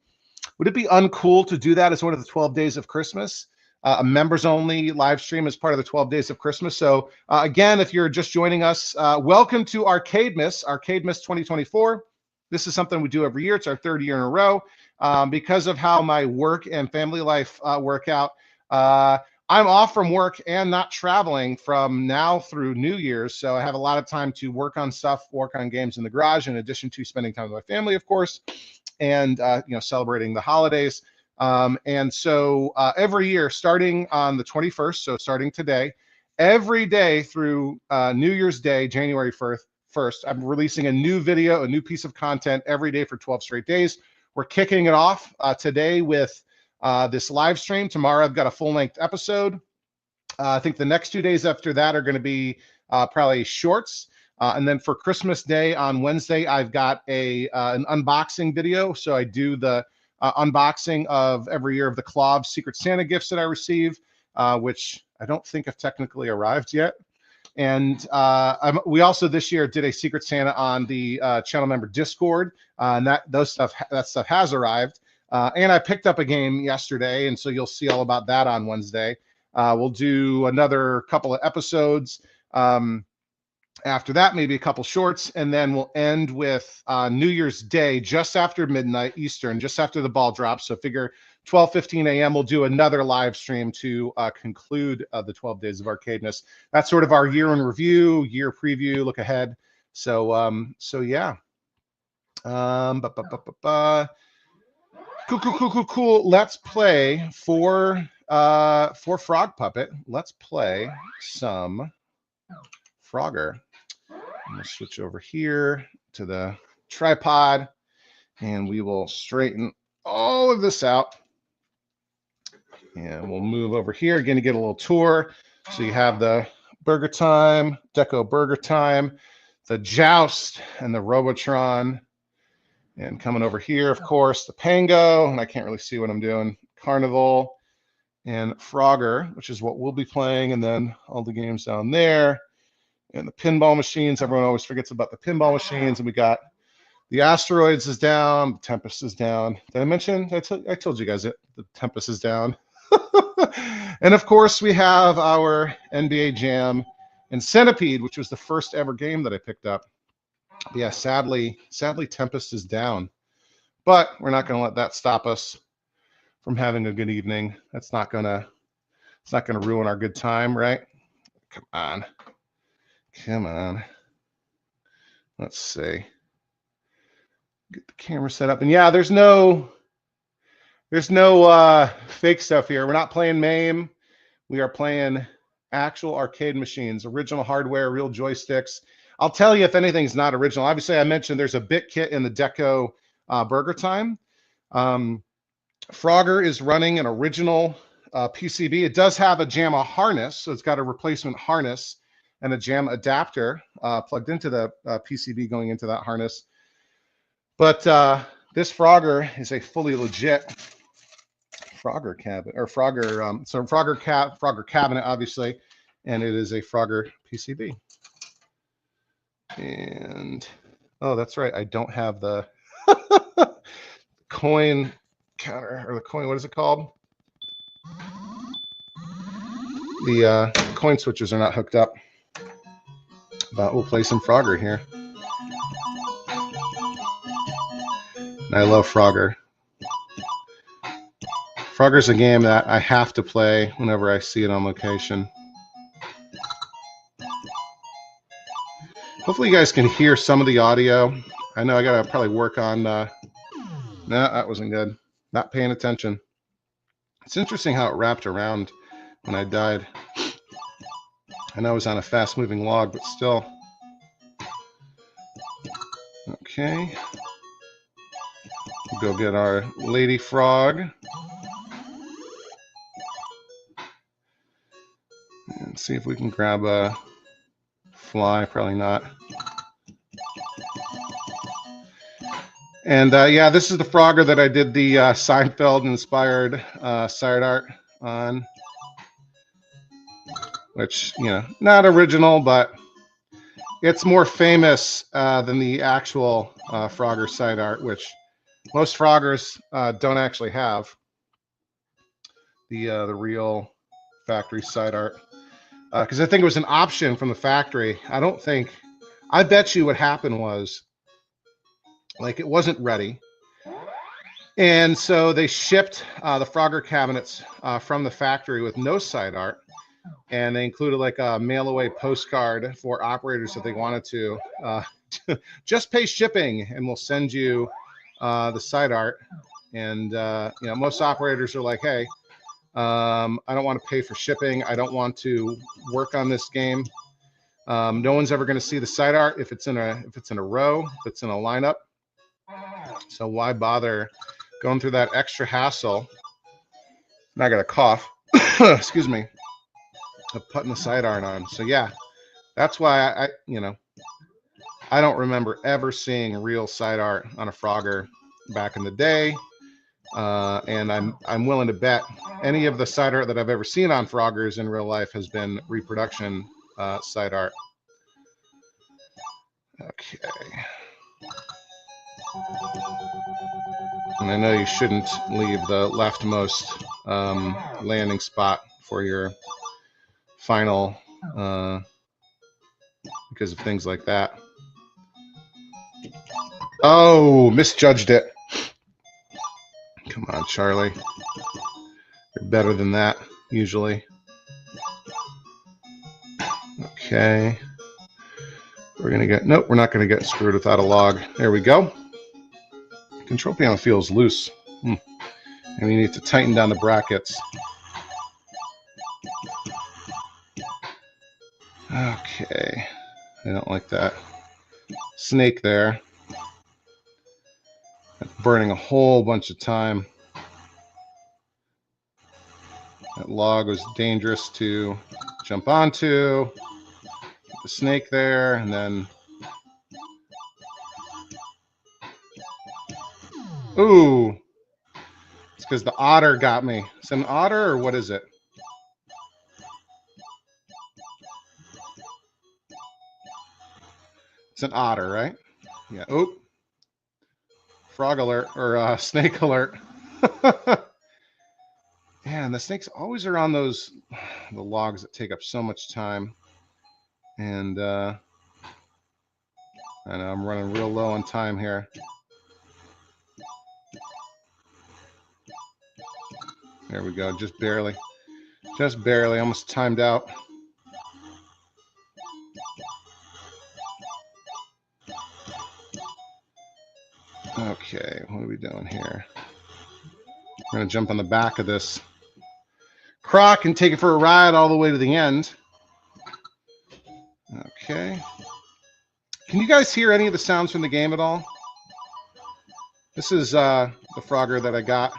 uncool to do that as one of the 12 days of Christmas? a members only live stream as part of the 12 Days of Christmas. So again, if you're just joining us, welcome to Arcademas 2024. This is something we do every year. It's our third year in a row. Because of how my work and family life work out, I'm off from work and not traveling from now through New Year's. So I have a lot of time to work on stuff, work on games in the garage, in addition to spending time with my family, of course, and celebrating the holidays. And so every year, starting on the 21st, so starting today, every day through New Year's Day, January 1st, I'm releasing a new video, a new piece of content every day for 12 straight days. We're kicking it off today with this live stream. Tomorrow I've got a full-length episode. I think the next 2 days after that are going to be probably shorts. And then for Christmas Day on Wednesday, I've got an unboxing video. So I do the unboxing of every year of the Clov Secret Santa gifts that I receive, which I don't think have technically arrived yet. And we also this year did a Secret Santa on the channel member Discord, and that stuff has arrived. And I picked up a game yesterday, and so you'll see all about that on Wednesday. We'll do another couple of episodes after that, maybe a couple shorts, and then we'll end with New Year's Day, just after midnight Eastern, just after the ball drops. So figure 12:15 a.m. we'll do another live stream to conclude the 12 Days of Arcademas. That's sort of our year in review, year preview, look ahead. So yeah. Cool. Let's play for Frog Puppet. Let's play some Frogger. I'm gonna switch over here to the tripod, and we will straighten all of this out. And we'll move over here again to get a little tour. So you have the Burger Time, Deco Burger Time, the Joust, and the Robotron. And coming over here, of course, the Pango, and I can't really see what I'm doing, Carnival, and Frogger, which is what we'll be playing, and then all the games down there. And the pinball machines, everyone always forgets about the pinball machines. And we got the Asteroids is down, the Tempest is down. Did I mention? I told you guys it. The Tempest is down. And of course, we have our NBA Jam and Centipede, which was the first ever game that I picked up. But yeah, sadly, Tempest is down. But we're not going to let that stop us from having a good evening. It's not gonna ruin our good time, right? Come on. Let's see. Get the camera set up. And yeah, there's no fake stuff here. We're not playing MAME. We are playing actual arcade machines, original hardware, real joysticks. I'll tell you if anything's not original. Obviously, I mentioned there's a bit kit in the Deco Burger Time. Frogger is running an original PCB. It does have a JAMA harness, so it's got a replacement harness and a JAMA adapter plugged into the PCB going into that harness. But this Frogger is a fully legit Frogger cabinet, or Frogger, Frogger cabinet, obviously, and it is a Frogger PCB. And oh, that's right, I don't have the coin counter, or the coin, what is it called? The coin switches are not hooked up. But we'll play some Frogger here. And I love Frogger. Frogger's a game that I have to play whenever I see it on location. Hopefully you guys can hear some of the audio. I know I gotta probably work on, no, that wasn't good. Not paying attention. It's interesting how it wrapped around when I died. I know I was on a fast-moving log, but still. Okay. We'll go get our Lady Frog. And see if we can grab a fly. Probably not. And yeah, this is the Frogger that I did the Seinfeld-inspired side art on. Which, you know, not original, but it's more famous than the actual Frogger side art, which most Froggers don't actually have. the real factory side art, because I think it was an option from the factory. I bet you what happened was, like, it wasn't ready, and so they shipped the Frogger cabinets from the factory with no side art, and they included like a mail away postcard for operators if they wanted to. Just pay shipping and we'll send you the side art. And most operators are like, hey, I don't want to pay for shipping. I don't want to work on this game. No one's ever going to see the side art if it's in a row, if it's in a lineup. So why bother going through that extra hassle? Now I got a cough. Excuse me. Of putting the side art on. So yeah, that's why I don't remember ever seeing real side art on a Frogger back in the day. And I'm willing to bet any of the side art that I've ever seen on Froggers in real life has been reproduction side art. Okay. And I know you shouldn't leave the leftmost landing spot for your final because of things like that. Oh, misjudged it. Come on, Charlie. You're better than that, usually. Okay. We're going to get... Nope, we're not going to get screwed without a log. There we go. Control panel feels loose. And we need to tighten down the brackets. Okay. I don't like that snake there. That's burning a whole bunch of time. That log was dangerous to jump onto. The snake there, and then... Ooh! It's because the otter got me. Is it an otter, or what is it? It's an otter, right? Yeah. Oop. Frog alert, or snake alert. Yeah, and the snakes always are on the logs that take up so much time. And I know I'm running real low on time here. There we go, just barely. Just barely, almost timed out. Okay, what are we doing here? We're gonna jump on the back of this croc and take it for a ride all the way to the end. Okay. Can you guys hear any of the sounds from the game at all? This is the Frogger that I got.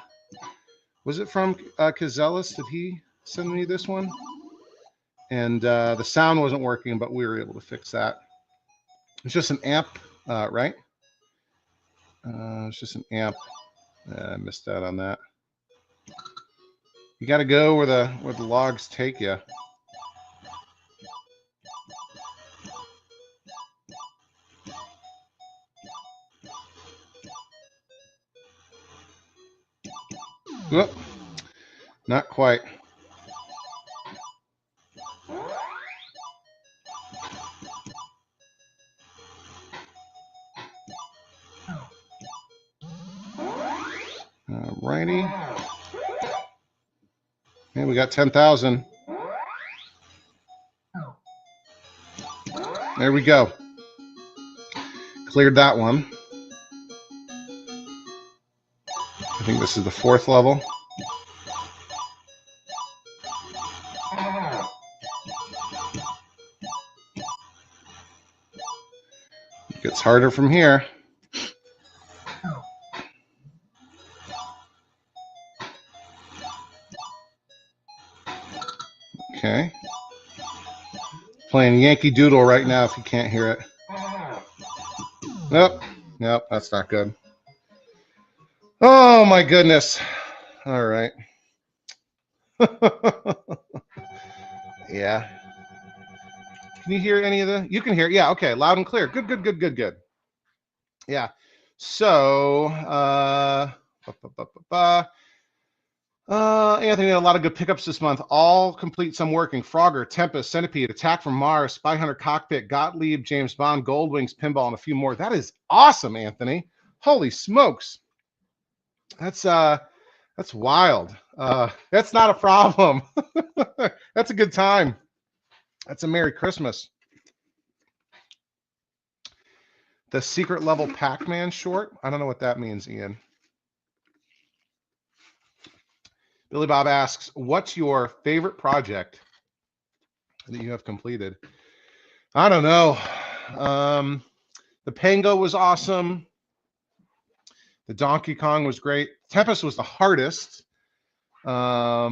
Was it from Kazelis? Did he send me this one? And the sound wasn't working, but we were able to fix that. It's just an amp, right? It's just an amp. I missed out on that. You got to go where the logs take you. Whoop. Not quite. Righty. And we got 10,000. There we go. Cleared that one. I think this is the 4th level. It gets harder from here. Okay. Playing Yankee Doodle right now if you can't hear it. Nope. Nope, that's not good. Oh my goodness. All right. Yeah. Can you hear any of the? You can hear. Yeah, okay. Loud and clear. Good, good, good, good, good. Yeah. So, Anthony had a lot of good pickups this month. All complete, some working. Frogger, Tempest, Centipede, Attack from Mars, Spy Hunter Cockpit, Gottlieb, James Bond, Goldwings, Pinball, and a few more. That is awesome, Anthony. Holy smokes. That's wild. That's not a problem. That's a good time. That's a Merry Christmas. The secret level Pac-Man short. I don't know what that means, Ian. Billy Bob asks, what's your favorite project that you have completed? I don't know. The Pango was awesome. The Donkey Kong was great. Tempest was the hardest. I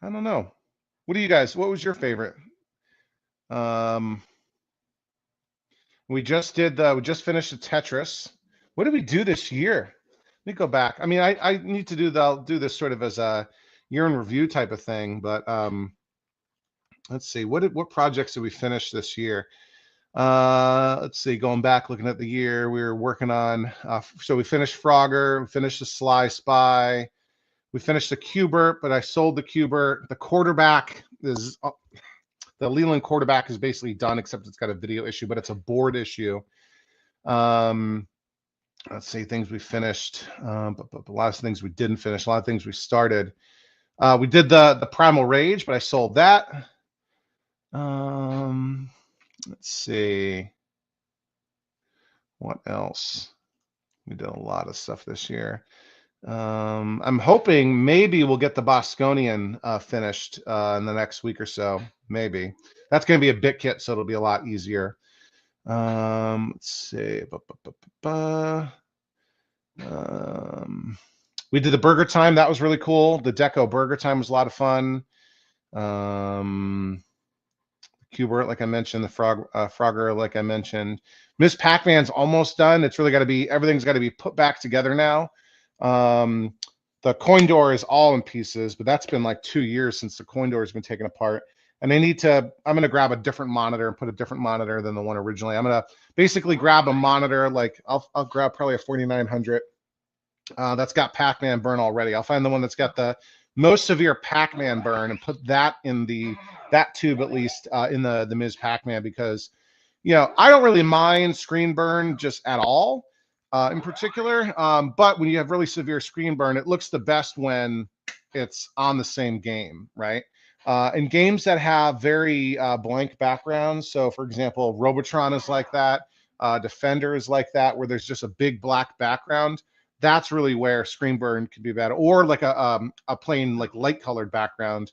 don't know. What do you guys, what was your favorite? We just finished the Tetris. What did we do this year? Let me go back. I mean, I need to do this sort of as a year in review type of thing, but let's see. What projects did we finish this year? Let's see, going back, looking at the year, we were working on, so we finished Frogger, we finished the Sly Spy, we finished the Cubert, but I sold the Cubert. The quarterback is, the Leland quarterback is basically done, except it's got a video issue, but it's a board issue. Let's see, things we finished, but a lot of things we didn't finish, a lot of things we started. We did the Primal Rage, but I sold that. Let's see. What else? We did a lot of stuff this year. I'm hoping maybe we'll get the Bosconian finished in the next week or so. Maybe. That's going to be a bit kit, so it'll be a lot easier. Let's see. We did the Burger Time. That was really cool. The Deco Burger Time was a lot of fun. Cubert, like I mentioned, the Frogger, like I mentioned. Miss Pac-Man's almost done. It's really got to be, everything's got to be put back together now. The coin door is all in pieces, but that's been like 2 years since the coin door has been taken apart. And they need to, I'm going to grab a different monitor and put a different monitor than the one originally. I'm going to basically grab a monitor, like I'll grab probably a 4900 that's got Pac-Man burn already. I'll find the one that's got the most severe Pac-Man burn and put that in that tube, at least in the Ms. Pac-Man, because, you know, I don't really mind screen burn just at all in particular. But when you have really severe screen burn, it looks the best when it's on the same game, right? In games that have very blank backgrounds. So for example, Robotron is like that. Defender is like that, where there's just a big black background. That's really where screen burn could be bad, or like a plain like light colored background.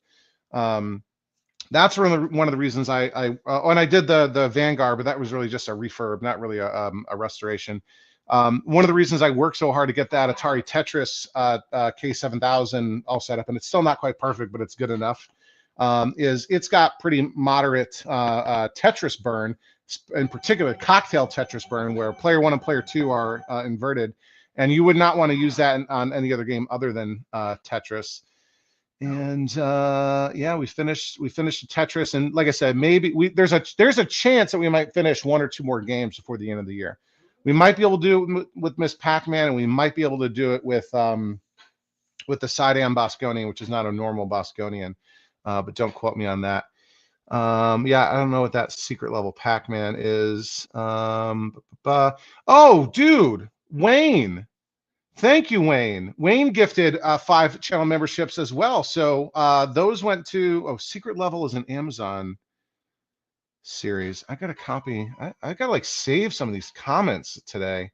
That's one of the reasons and I did the Vanguard, but that was really just a refurb, not really a restoration. One of the reasons I worked so hard to get that Atari Tetris K7000 all set up, and it's still not quite perfect, but it's good enough, is it's got pretty moderate Tetris burn, in particular cocktail Tetris burn, where player 1 and player 2 are inverted. And you would not want to use that on any other game other than Tetris. And yeah, we finished the Tetris, and like I said, maybe there's a chance that we might finish 1 or 2 more games before the end of the year. We might be able to do it with Miss Pac-Man, and we might be able to do it with the Sidam Bosconian, which is not a normal Bosconian, but don't quote me on that. Yeah, I don't know what that secret level Pac-Man is. Oh, dude. Wayne, thank you, Wayne. Wayne gifted 5 channel memberships as well. So those went to, secret level is an Amazon series. I got a copy. I got to like save some of these comments today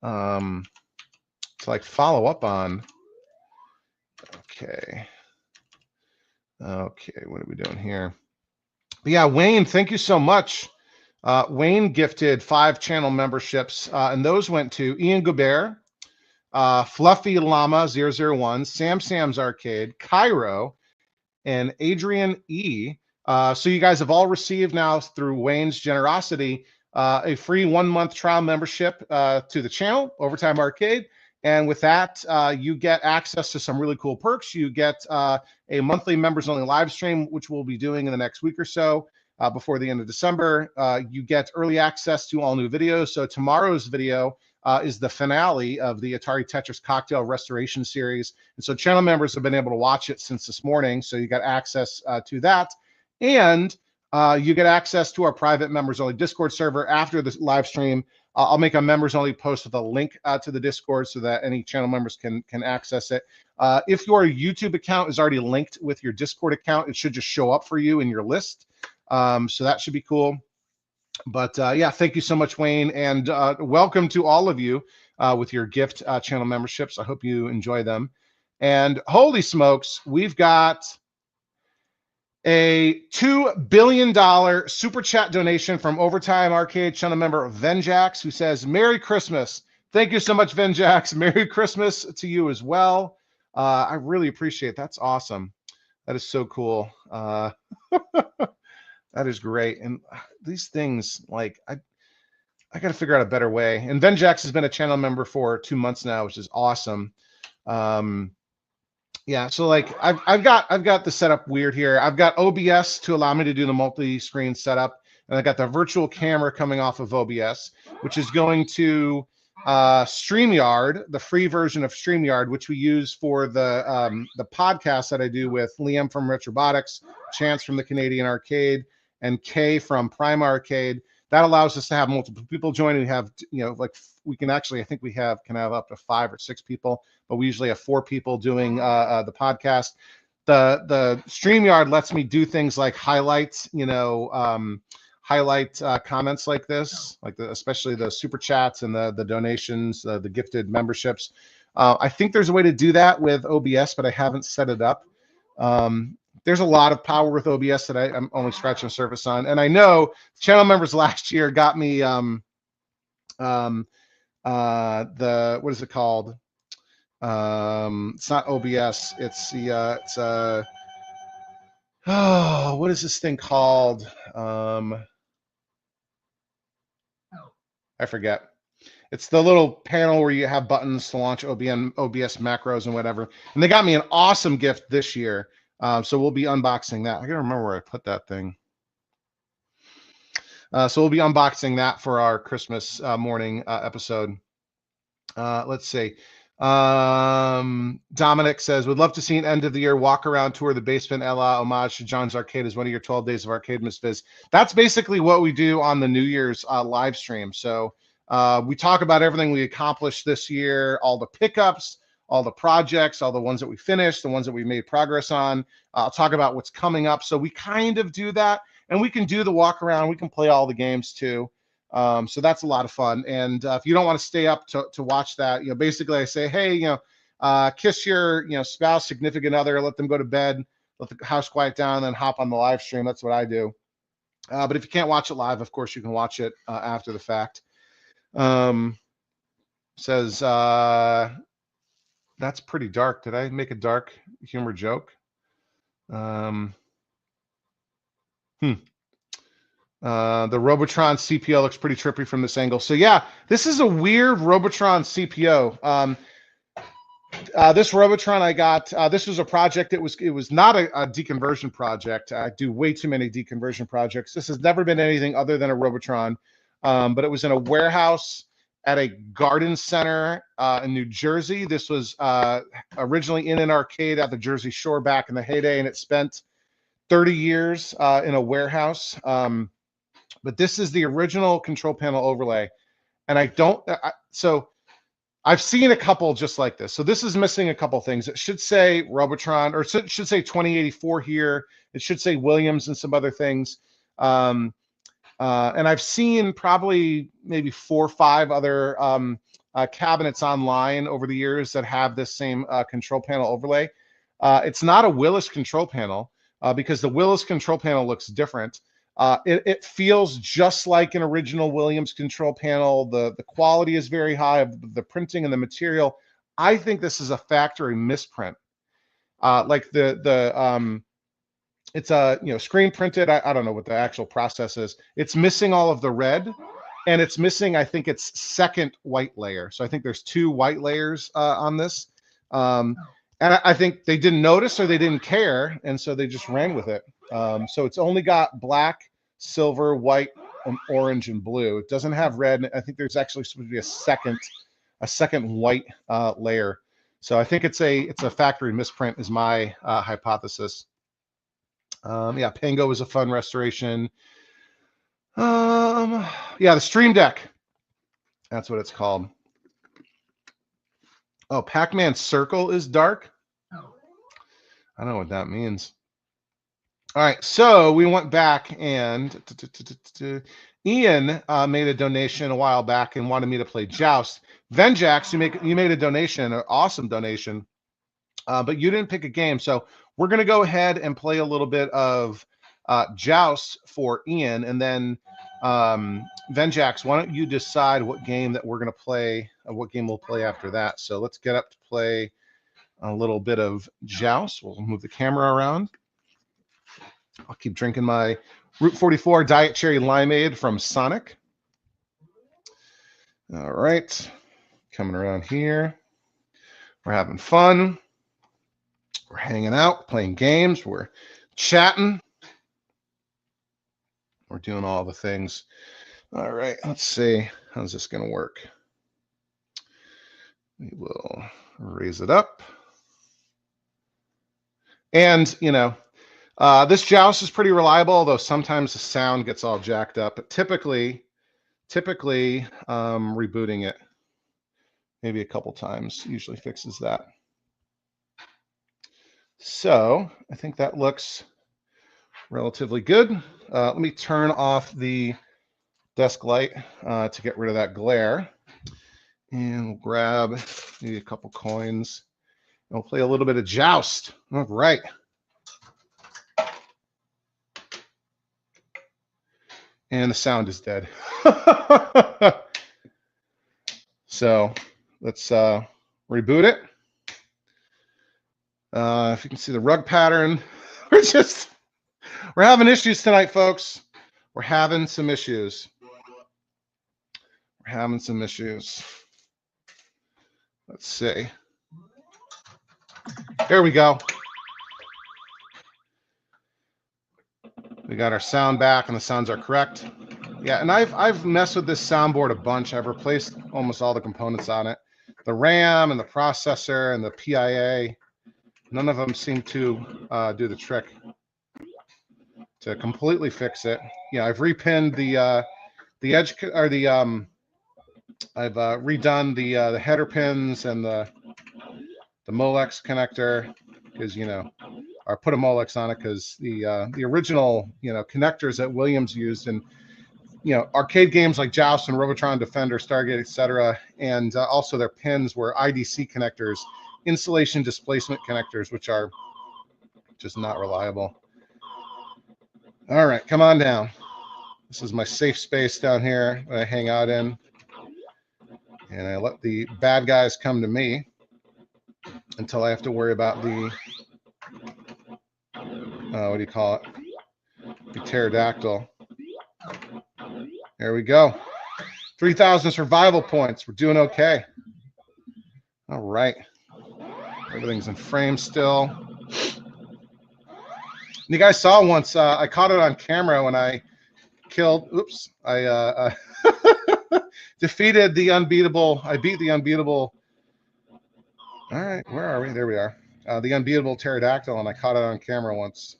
to like follow up on. Okay, what are we doing here? But yeah, Wayne, thank you so much. Wayne gifted 5 channel memberships, and those went to Ian Goubert, Fluffy Llama 001, Sam's Arcade, Cairo, and Adrian E. So you guys have all received now, through Wayne's generosity, a free 1-month trial membership to the channel, Overtime Arcade. And with that, you get access to some really cool perks. You get a monthly members-only live stream, which we'll be doing in the next week or so. Before the end of December, you get early access to all new videos. So tomorrow's video is the finale of the Atari Tetris Cocktail Restoration Series. And so channel members have been able to watch it since this morning. So you got access to that. And you get access to our private members only Discord server after the live stream. I'll make a members only post with a link to the Discord so that any channel members can access it. If your YouTube account is already linked with your Discord account, it should just show up for you in your list. So that should be cool. But yeah, thank you so much, Wayne, and welcome to all of you with your gift channel memberships. I hope you enjoy them. And holy smokes, we've got a $2 billion super chat donation from Overtime Arcade channel member Venjax, who says, Merry Christmas. Thank you so much, Venjax. Merry Christmas to you as well. I really appreciate it. That's awesome. That is so cool. That is great. And these things, like, I got to figure out a better way. And Venjax has been a channel member for 2 months now, which is awesome. Yeah, so like I've got the setup weird here. I've got OBS to allow me to do the multi-screen setup, and I got the virtual camera coming off of OBS, which is going to StreamYard, the free version of StreamYard, which we use for the podcast that I do with Liam from Retrobotics, Chance from the Canadian Arcade, and Kay from Prime Arcade. That allows us to have multiple people join. We have, like we can actually, I think we can have up to 5 or 6 people, but we usually have 4 people doing the podcast. The StreamYard lets me do things like highlights, highlight comments like this, like especially the super chats and the donations, the gifted memberships. I think there's a way to do that with OBS, but I haven't set it up. There's a lot of power with OBS that I'm only scratching the surface on. And I know channel members last year got me what is it called? It's not OBS. It's the what is this thing called? I forget. It's the little panel where you have buttons to launch OBS macros and whatever. And they got me an awesome gift this year. So we'll be unboxing that. I gotta remember where I put that thing. So we'll be unboxing that for our Christmas morning episode. Let's see. Dominic says, would love to see an end of the year walk around tour of the basement a la homage to John's Arcade as one of your 12 Days of Arcademas viz. That's basically what we do on the New Year's live stream. So we talk about everything we accomplished this year, all the pickups, all the projects, all the ones that we finished, the ones that we made progress on. I'll talk about what's coming up. So we kind of do that, and we can do the walk around. We can play all the games too. So that's a lot of fun. And if you don't want to stay up to watch that, basically I say, hey, kiss your, spouse, significant other, let them go to bed, let the house quiet down, and then hop on the live stream. That's what I do. But if you can't watch it live, of course, you can watch it after the fact. Says, that's pretty dark. Did I make a dark humor joke? The Robotron CPO looks pretty trippy from this angle. So yeah, this is a weird Robotron CPO. This Robotron I got, this was a project. It was not a deconversion project. I do way too many deconversion projects. This has never been anything other than a Robotron, but it was in a warehouse at a garden center in New Jersey. This was originally in an arcade at the Jersey Shore back in the heyday, and it spent 30 years in a warehouse. But this is the original control panel overlay. And so I've seen a couple just like this. So this is missing a couple things. It should say Robotron, or it should say 2084 here. It should say Williams and some other things. And I've seen probably maybe 4 or 5 other cabinets online over the years that have this same control panel overlay. It's not a Willis control panel because the Willis control panel looks different. It feels just like an original Williams control panel. The quality is very high of the printing and the material. I think this is a factory misprint. Like it's a screen printed. I don't know what the actual process is. It's missing all of the red, and it's missing, I think, its second white layer. So I think there's 2 white layers on this. And I think they didn't notice or they didn't care, and so they just ran with it. So it's only got black, silver, white, an orange and blue. It doesn't have red. I think there's actually supposed to be a second white layer. So I think it's a factory misprint is my hypothesis. Yeah, Pango is a fun restoration. Yeah, the Stream Deck. That's what it's called. Oh, Pac-Man Circle is dark. I don't know what that means. All right, so we went back and Ian made a donation a while back and wanted me to play Joust. Venjax, you made a donation, an awesome donation, but you didn't pick a game. So we're going to go ahead and play a little bit of Joust for Ian, and then Venjax, why don't you decide what game that we're going to play, what game we'll play after that. So let's get up to play a little bit of Joust. We'll move the camera around. I'll keep drinking my Route 44 Diet Cherry Limeade from Sonic. All right, coming around here. We're having fun. We're hanging out, playing games. We're chatting. We're doing all the things. All right, let's see. How's this going to work? We will raise it up. And, you know, this Joust is pretty reliable, although sometimes the sound gets all jacked up. But typically rebooting it maybe a couple times usually fixes that. So I think that looks relatively good. Let me turn off the desk light to get rid of that glare. And we'll grab maybe a couple coins. And we'll play a little bit of Joust. All right. And the sound is dead. So let's reboot it. If you can see the rug pattern, we're having issues tonight, folks. We're having some issues. Let's see. There we go. We got our sound back, and the sounds are correct. Yeah, and I've messed with this soundboard a bunch. I've replaced almost all the components on it. The RAM and the processor and the PIA. None of them seem to do the trick to completely fix it. Yeah, I've repinned the edge or the I've redone the header pins and the Molex connector, because, you know, or put a Molex on it because the original, you know, connectors that Williams used in, you know, arcade games like Joust and Robotron Defender, Stargate, etc., and also their pins were IDC connectors, insulation displacement connectors, which are just not reliable. All right, come on down. This is my safe space down here that I hang out in, and I let the bad guys come to me until I have to worry about the what do you call it? The pterodactyl. There we go. 3,000 survival points. We're doing okay. All right. Everything's in frame still. You guys saw once, I caught it on camera when I killed, oops, I defeated the unbeatable, I beat the unbeatable. All right, where are we? There we are. The unbeatable pterodactyl, and I caught it on camera once.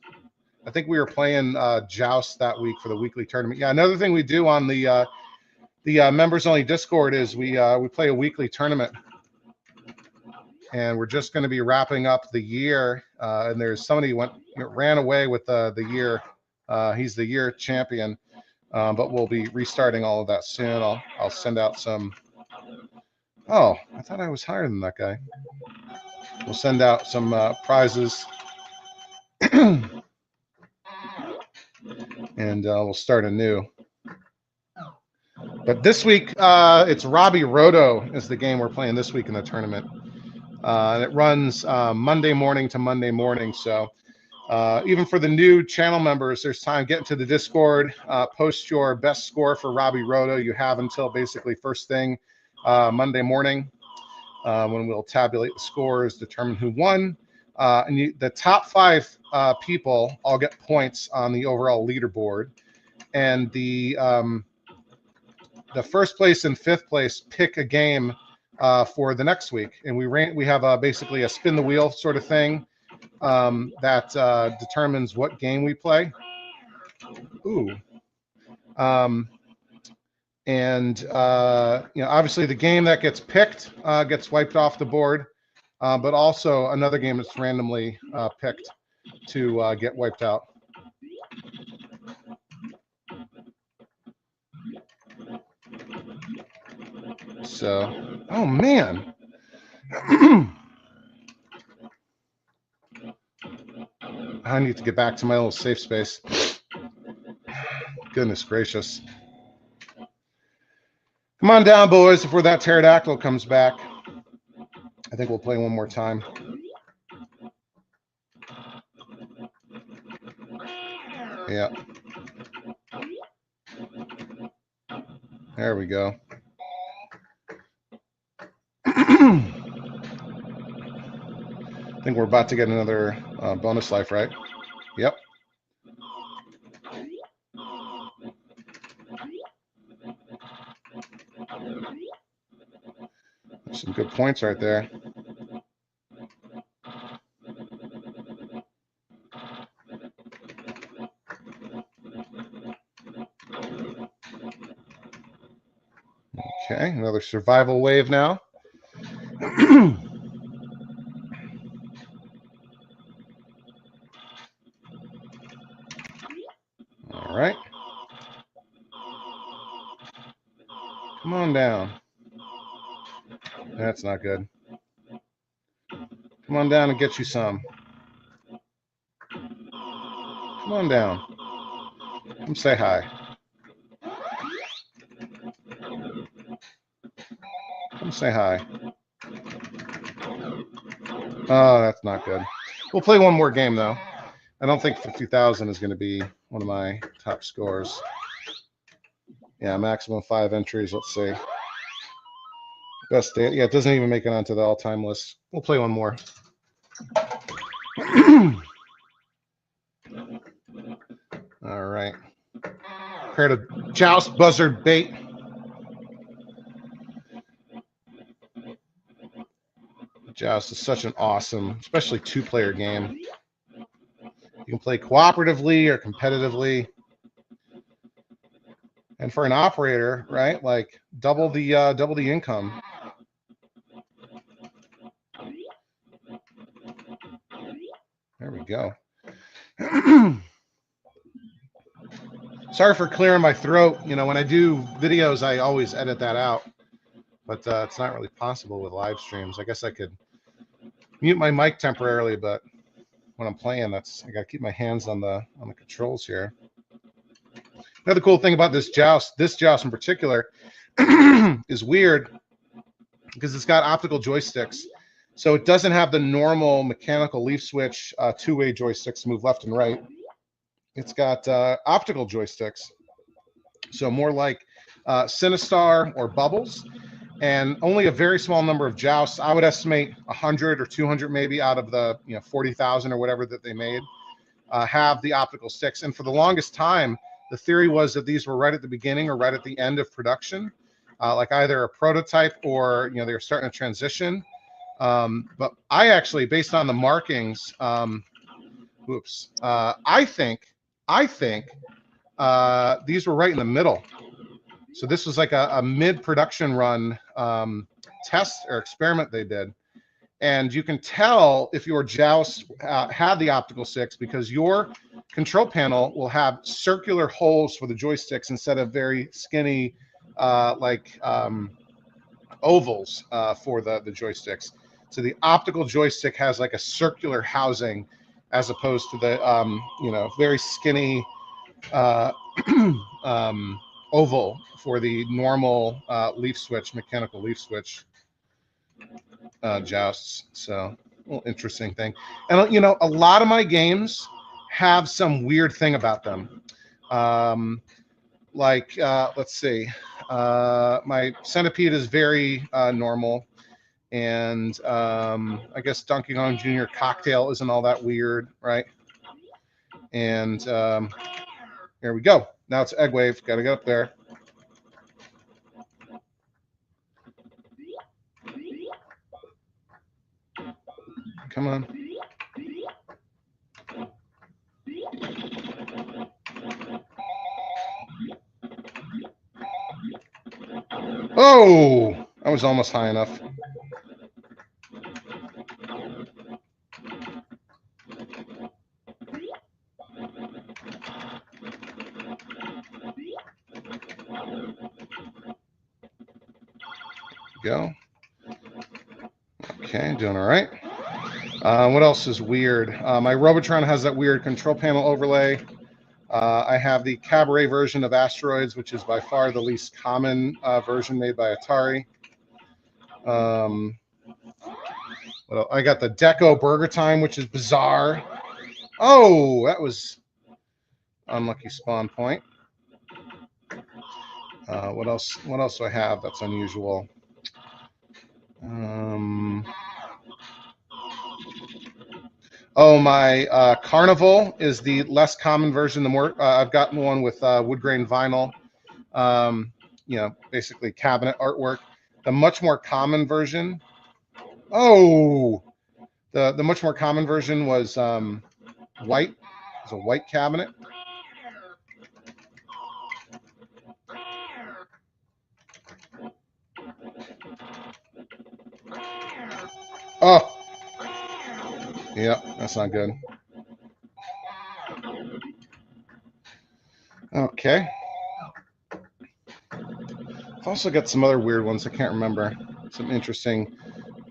I think we were playing Joust that week for the weekly tournament. Yeah, another thing we do on the members only Discord is we play a weekly tournament, and we're just going to be wrapping up the year. And there's somebody ran away with the year. He's the year champion, but we'll be restarting all of that soon. I'll send out some. Oh, I thought I was higher than that guy. We'll send out some prizes. And we'll start anew. But this week, it's Robbie Roto is the game we're playing this week in the tournament. And it runs Monday morning to Monday morning. So even for the new channel members, there's time. Get into the Discord, post your best score for Robbie Roto. You have until basically first thing Monday morning when we'll tabulate the scores, determine who won. And the top 5 people all get points on the overall leaderboard. and the first place and fifth place pick a game for the next week, and we have basically a spin the wheel sort of thing that determines what game we play. Ooh. And obviously the game that gets picked gets wiped off the board, but also another game that's randomly picked to get wiped out. So, oh man. I need to get back to my little safe space. Goodness gracious. Come on down, boys, before that pterodactyl comes back. I think we'll play one more time. Yeah. There we go. I think we're about to get another bonus life, right? Yep. Some good points right there. Okay, another survival wave now. All right. Come on down. That's not good. Come on down and get you some. Come on down. Come say hi. Come say hi. Oh, that's not good. We'll play one more game, though. I don't think 50,000 is going to be one of my top scores. Yeah, maximum 5 entries. Let's see. Best day. Yeah, it doesn't even make it onto the all-time list. We'll play one more. All right. Pair to Joust Buzzard Bait. Joust is such an awesome, especially 2-player game. You can play cooperatively or competitively. And for an operator, right, like double the income. There we go. Sorry for clearing my throat. You know, when I do videos, I always edit that out. But it's not really possible with live streams. I guess I could mute my mic temporarily, but when I'm playing, I got to keep my hands on the controls here. Another cool thing about this joust in particular, is weird because it's got optical joysticks. So it doesn't have the normal mechanical leaf switch 2-way joysticks to move left and right. It's got optical joysticks. So more like Sinistar or Bubbles. And only a very small number of jousts, I would estimate 100 or 200 maybe out of the 40,000 or whatever that they made, have the optical sticks. And for the longest time, the theory was that these were right at the beginning or right at the end of production, like either a prototype or they were starting to transition. But I actually, based on the markings, I think these were right in the middle. So this was like a mid-production run test or experiment they did. And you can tell if your joust had the optical sticks because your control panel will have circular holes for the joysticks instead of very skinny ovals for the joysticks. So the optical joystick has like a circular housing as opposed to the very skinny oval for the normal leaf switch, mechanical leaf switch jousts. So, well, interesting thing. And a lot of my games have some weird thing about them. Let's see, my Centipede is very normal, and I guess Donkey Kong Jr. Cocktail isn't all that weird, right? And here we go. Now it's egg wave. Got to get up there. Come on. Oh, I was almost high enough. Go. Okay, doing all right. What else is weird? My Robotron has that weird control panel overlay. I have the Cabaret version of Asteroids, which is by far the least common version made by Atari. Well, I got the Deco Burger Time, which is bizarre. Oh, that was unlucky spawn point. What else? What else do I have that's unusual? Oh, my Carnival is the less common version. The more I've gotten one with wood grain vinyl, you know, basically cabinet artwork. The much more common version. Oh, the much more common version was white. It was a white cabinet. Oh, yeah, that's not good. Okay. I've also got some other weird ones I can't remember. Some interesting,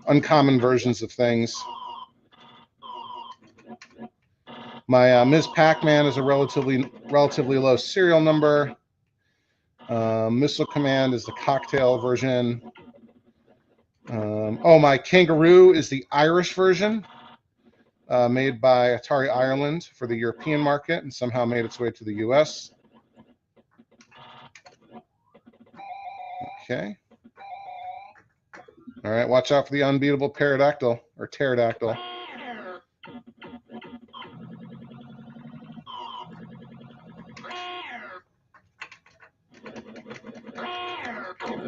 uncommon versions of things. My Ms. Pac-Man is a relatively low serial number. Missile Command is the cocktail version. Oh, my Kangaroo is the Irish version, made by Atari Ireland for the European market and somehow made its way to the US. Okay. All right, watch out for the unbeatable pterodactyl or pterodactyl.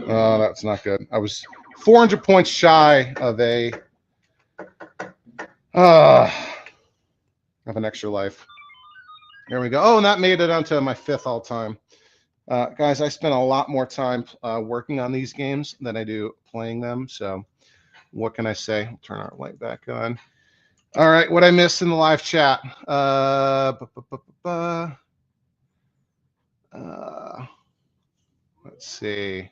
Oh, that's not good. I was 400 points shy of an extra life. There we go. Oh, and that made it onto my 5th all time. Guys, I spent a lot more time working on these games than I do playing them. So what can I say? I'll turn our light back on. All right, what I missed in the live chat. Let's see.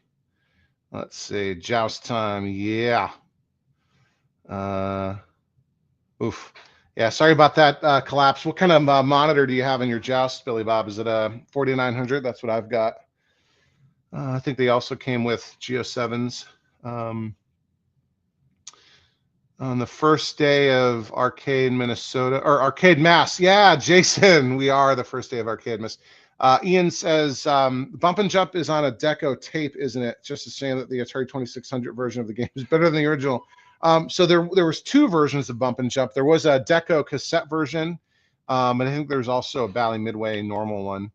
Let's see. Joust time. Yeah. Oof. Yeah, sorry about that collapse. What kind of monitor do you have in your Joust, Billy Bob? Is it a 4900? That's what I've got. I think they also came with Geo7s. On the first day of Arcade Minnesota, or Arcade Mass. Yeah, Jason, we are the first day of Arcade Mass. Ian says, Bump and Jump is on a Deco tape, isn't it? Just a shame that the Atari 2600 version of the game is better than the original. So there was 2 versions of Bump and Jump. There was a Deco cassette version, and I think there's also a Bally Midway normal one.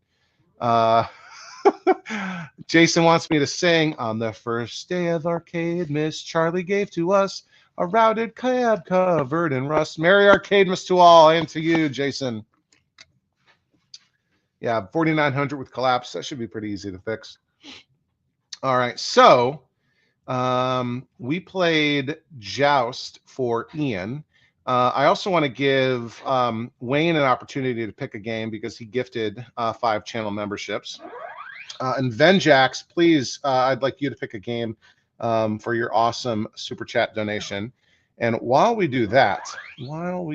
Jason wants me to sing, on the first day of Arcade Miss, Charlie gave to us a routed cab covered in rust. Merry Arcade Miss to all, and to you, Jason. Yeah, 4900 with collapse. That should be pretty easy to fix. All right, so we played Joust for Ian. I also want to give Wayne an opportunity to pick a game because he gifted 5 channel memberships. And Venjax, please, I'd like you to pick a game for your awesome super chat donation. And while we do that, I'm going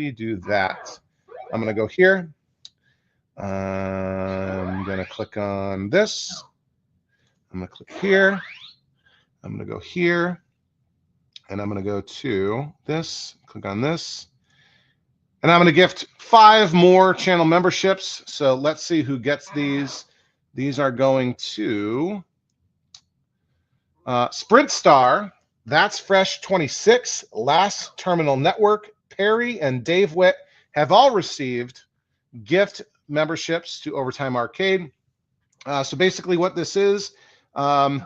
to go here. I'm going to click on this. I'm going to click here. I'm going to go here. And I'm going to go to this, click on this. And I'm going to gift 5 more channel memberships. So let's see who gets these. These are going to Sprint Star, That's Fresh 26, Last Terminal Network, Perry, and Dave Witt have all received gift memberships to Overtime Arcade. So basically what this is, um,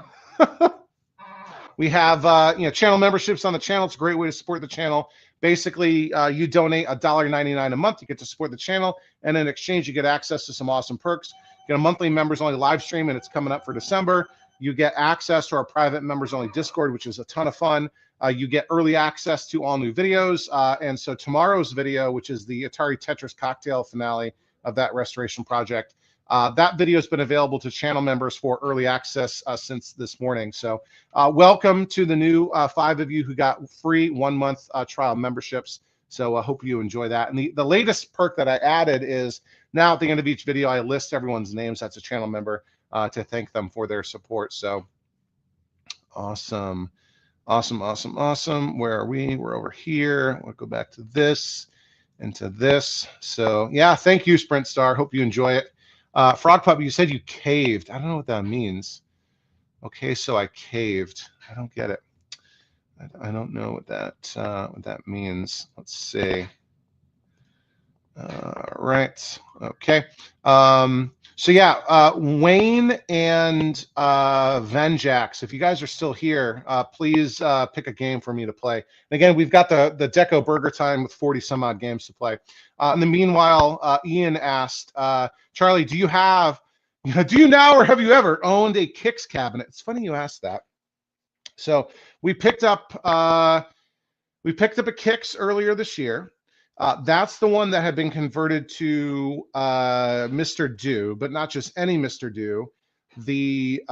we have channel memberships on the channel. It's a great way to support the channel. Basically, you donate $1.99 a month. You get to support the channel, and in exchange, you get access to some awesome perks. You get a monthly members-only live stream, and it's coming up for December. You get access to our private members-only Discord, which is a ton of fun. You get early access to all new videos. And so tomorrow's video, which is the Atari Tetris cocktail finale of that restoration project, that video has been available to channel members for early access since this morning. So welcome to the new 5 of you who got free 1-month trial memberships. So I hope you enjoy that. And the latest perk that I added is now at the end of each video, I list everyone's names that's a channel member to thank them for their support. So awesome. Awesome, awesome, awesome. Where are we? We're over here. We'll go back to this and to this. So yeah, thank you, Sprint Star. Hope you enjoy it. Frog Puppy, you said you caved. I don't know what that means. Okay, so I caved. I don't get it. I don't know what that means. Let's see. Right. Okay. So yeah, Wayne and Venjax, if you guys are still here, please pick a game for me to play. And again, we've got the Deco Burger Time with 40 some odd games to play. In the meanwhile, Ian asked, Charlie, do you now or have you ever owned a Kix cabinet? It's funny you asked that. So we picked up a Kix earlier this year. That's the one that had been converted to Mr. Do, but not just any Mr. Do. The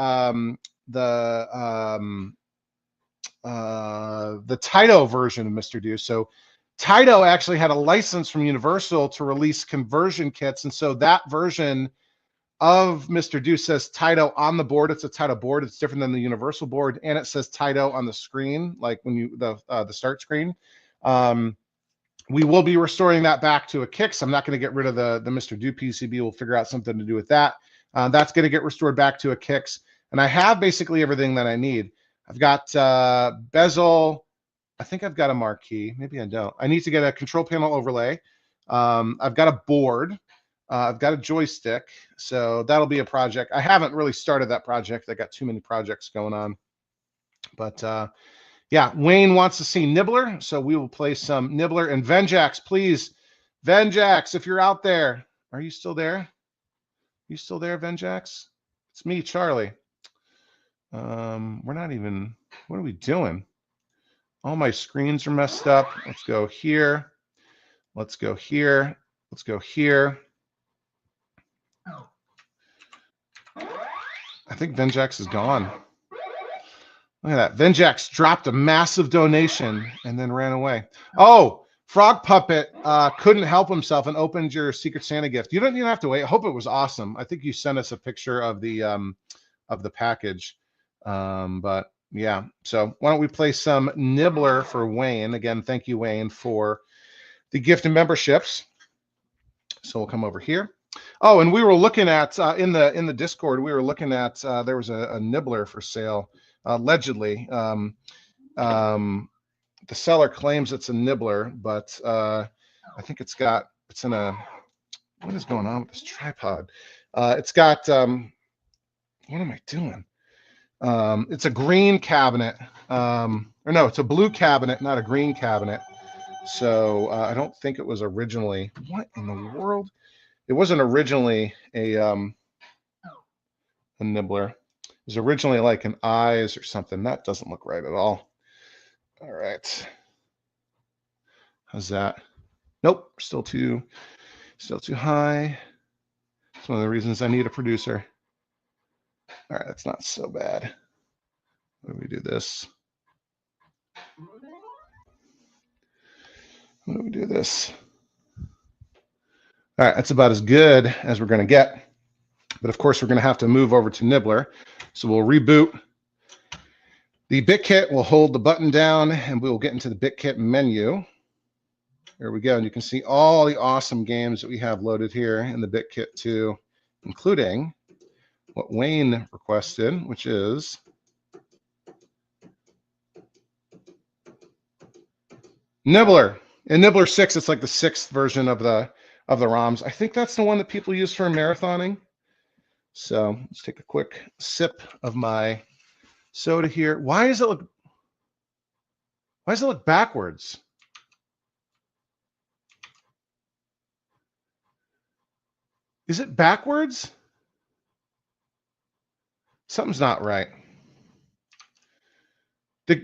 Taito version of Mr. Do. So Taito actually had a license from Universal to release conversion kits, and so that version of Mr. Do says Taito on the board. It's a Taito board. It's different than the Universal board, and it says Taito on the screen, like when you the start screen. We will be restoring that back to a Kix. I'm not going to get rid of the Mr. Do PCB. We'll figure out something to do with that. That's going to get restored back to a Kix. And I have basically everything that I need. I've got bezel. I think I've got a marquee. Maybe I don't. I need to get a control panel overlay. I've got a board. I've got a joystick. So that'll be a project. I haven't really started that project. I got too many projects going on. But yeah, Wayne wants to see Nibbler, so we will play some Nibbler. And Venjax, please. Venjax, if you're out there, are you still there? You still there, Venjax? It's me, Charlie. We're not even, what are we doing? All my screens are messed up. Let's go here. Let's go here. Let's go here. I think Venjax is gone. Look at that. Venjax dropped a massive donation and then ran away. Oh, Frog Puppet couldn't help himself and opened your Secret Santa gift. You don't even have to wait. I hope it was awesome. I think you sent us a picture of the package. But yeah, so why don't we play some Nibbler for Wayne? Again, thank you, Wayne, for the gift and memberships. So we'll come over here. Oh, and we were looking at in the Discord, we were looking at there was a Nibbler for sale. Allegedly, the seller claims it's a Nibbler, but I think it's in a, what is going on with this tripod? It's got, what am I doing? It's a green cabinet, or no, it's a blue cabinet, not a green cabinet. So I don't think it was originally, what in the world? It wasn't originally a Nibbler. It was originally like an eyes or something. That doesn't look right at all. All right. How's that? Nope, still too high. It's one of the reasons I need a producer. All right, that's not so bad. What do we do this? What do we do this? All right, that's about as good as we're going to get. But of course, we're going to have to move over to Nibbler. So we'll reboot. The BitKit will hold the button down, and we will get into the BitKit menu. There we go. And you can see all the awesome games that we have loaded here in the BitKit too, including what Wayne requested, which is Nibbler. In Nibbler 6, it's like the 6th version of the ROMs. I think that's the one that people use for marathoning. So let's take a quick sip of my soda here. Why does it look backwards? Is it backwards? Something's not right.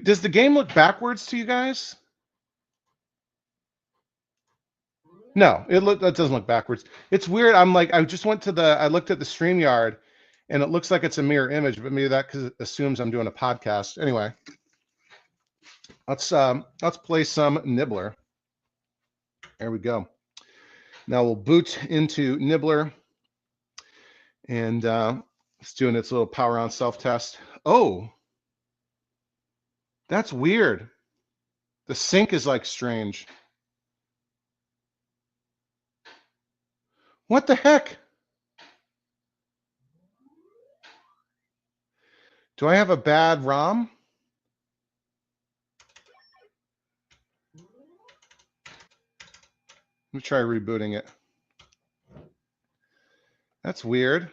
Does the game look backwards to you guys? No, that doesn't look backwards. It's weird. I just went to I looked at the StreamYard, and it looks like it's a mirror image, but maybe that because it assumes I'm doing a podcast. Anyway, let's play some Nibbler. There we go. Now we'll boot into Nibbler, and it's doing its little power on self test. Oh, that's weird. The sync is like strange. What the heck? Do I have a bad ROM? Let me try rebooting it. That's weird.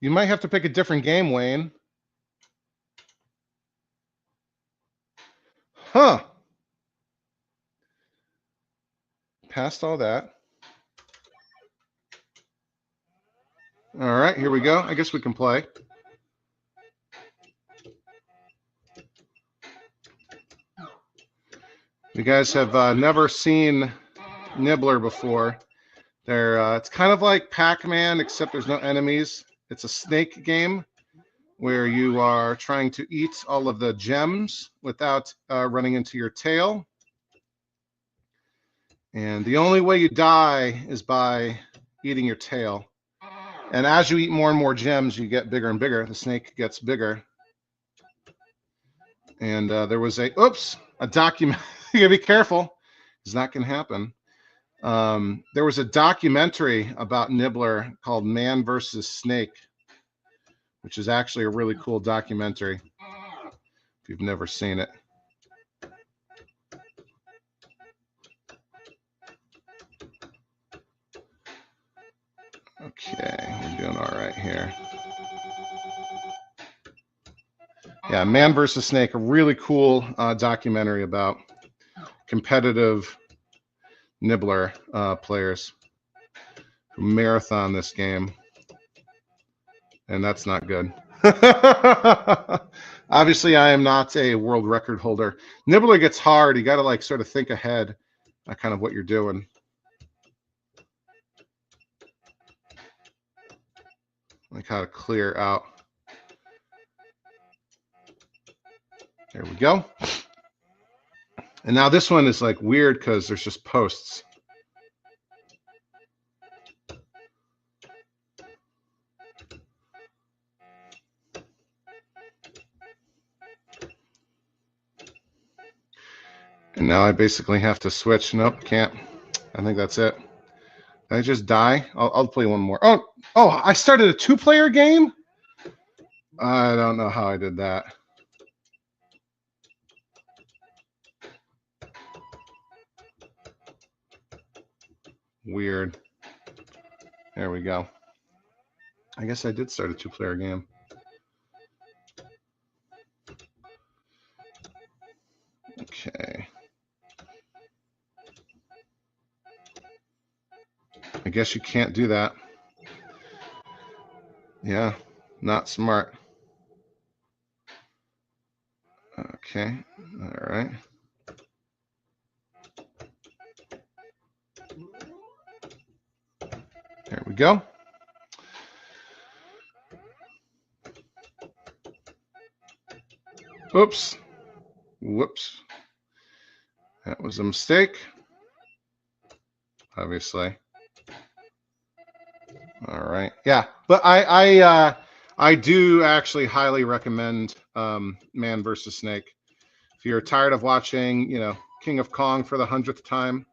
You might have to pick a different game, Wayne. Huh. Past all that. All right, here we go. I guess we can play. You guys have never seen Nibbler before. It's kind of like Pac-Man, except there's no enemies. It's a snake game where you are trying to eat all of the gems without running into your tail. And the only way you die is by eating your tail. And as you eat more and more gems, you get bigger and bigger. The snake gets bigger. And there was a document. You gotta be careful. It's not gonna happen. There was a documentary about Nibbler called Man versus Snake, which is actually a really cool documentary if you've never seen it. Okay, we're doing all right here. Yeah, Man versus Snake, a really cool documentary about competitive Nibbler players who marathon this game, and that's not good. Obviously, I am not a world record holder. Nibbler gets hard. You got to like sort of think ahead, kind of what you're doing. Like how to clear out. There we go. And now this one is like weird because there's just posts. And now I basically have to switch. Nope, can't. I think that's it. Did I just die? I'll play one more. Oh, I started a 2-player game? I don't know how I did that. Weird. There we go. I guess I did start a 2-player game. Okay. I guess you can't do that. Yeah, not smart. Okay, all right. There we go. Oops. Whoops. That was a mistake. Obviously. All right. Yeah, but I do actually highly recommend Man versus Snake. If you're tired of watching, King of Kong for the 100th time.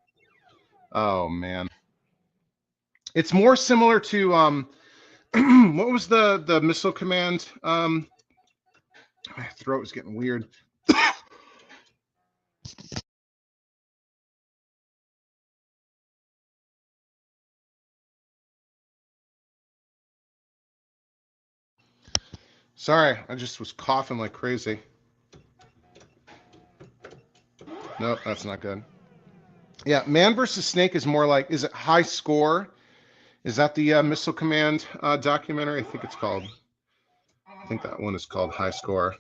Oh man. It's more similar to what was the missile command? My throat is getting weird. Sorry, I just was coughing like crazy. Nope, that's not good. Yeah, Man versus Snake is more like, is it High Score? Is that the Missile Command documentary? I think it's called. I think that one is called High Score.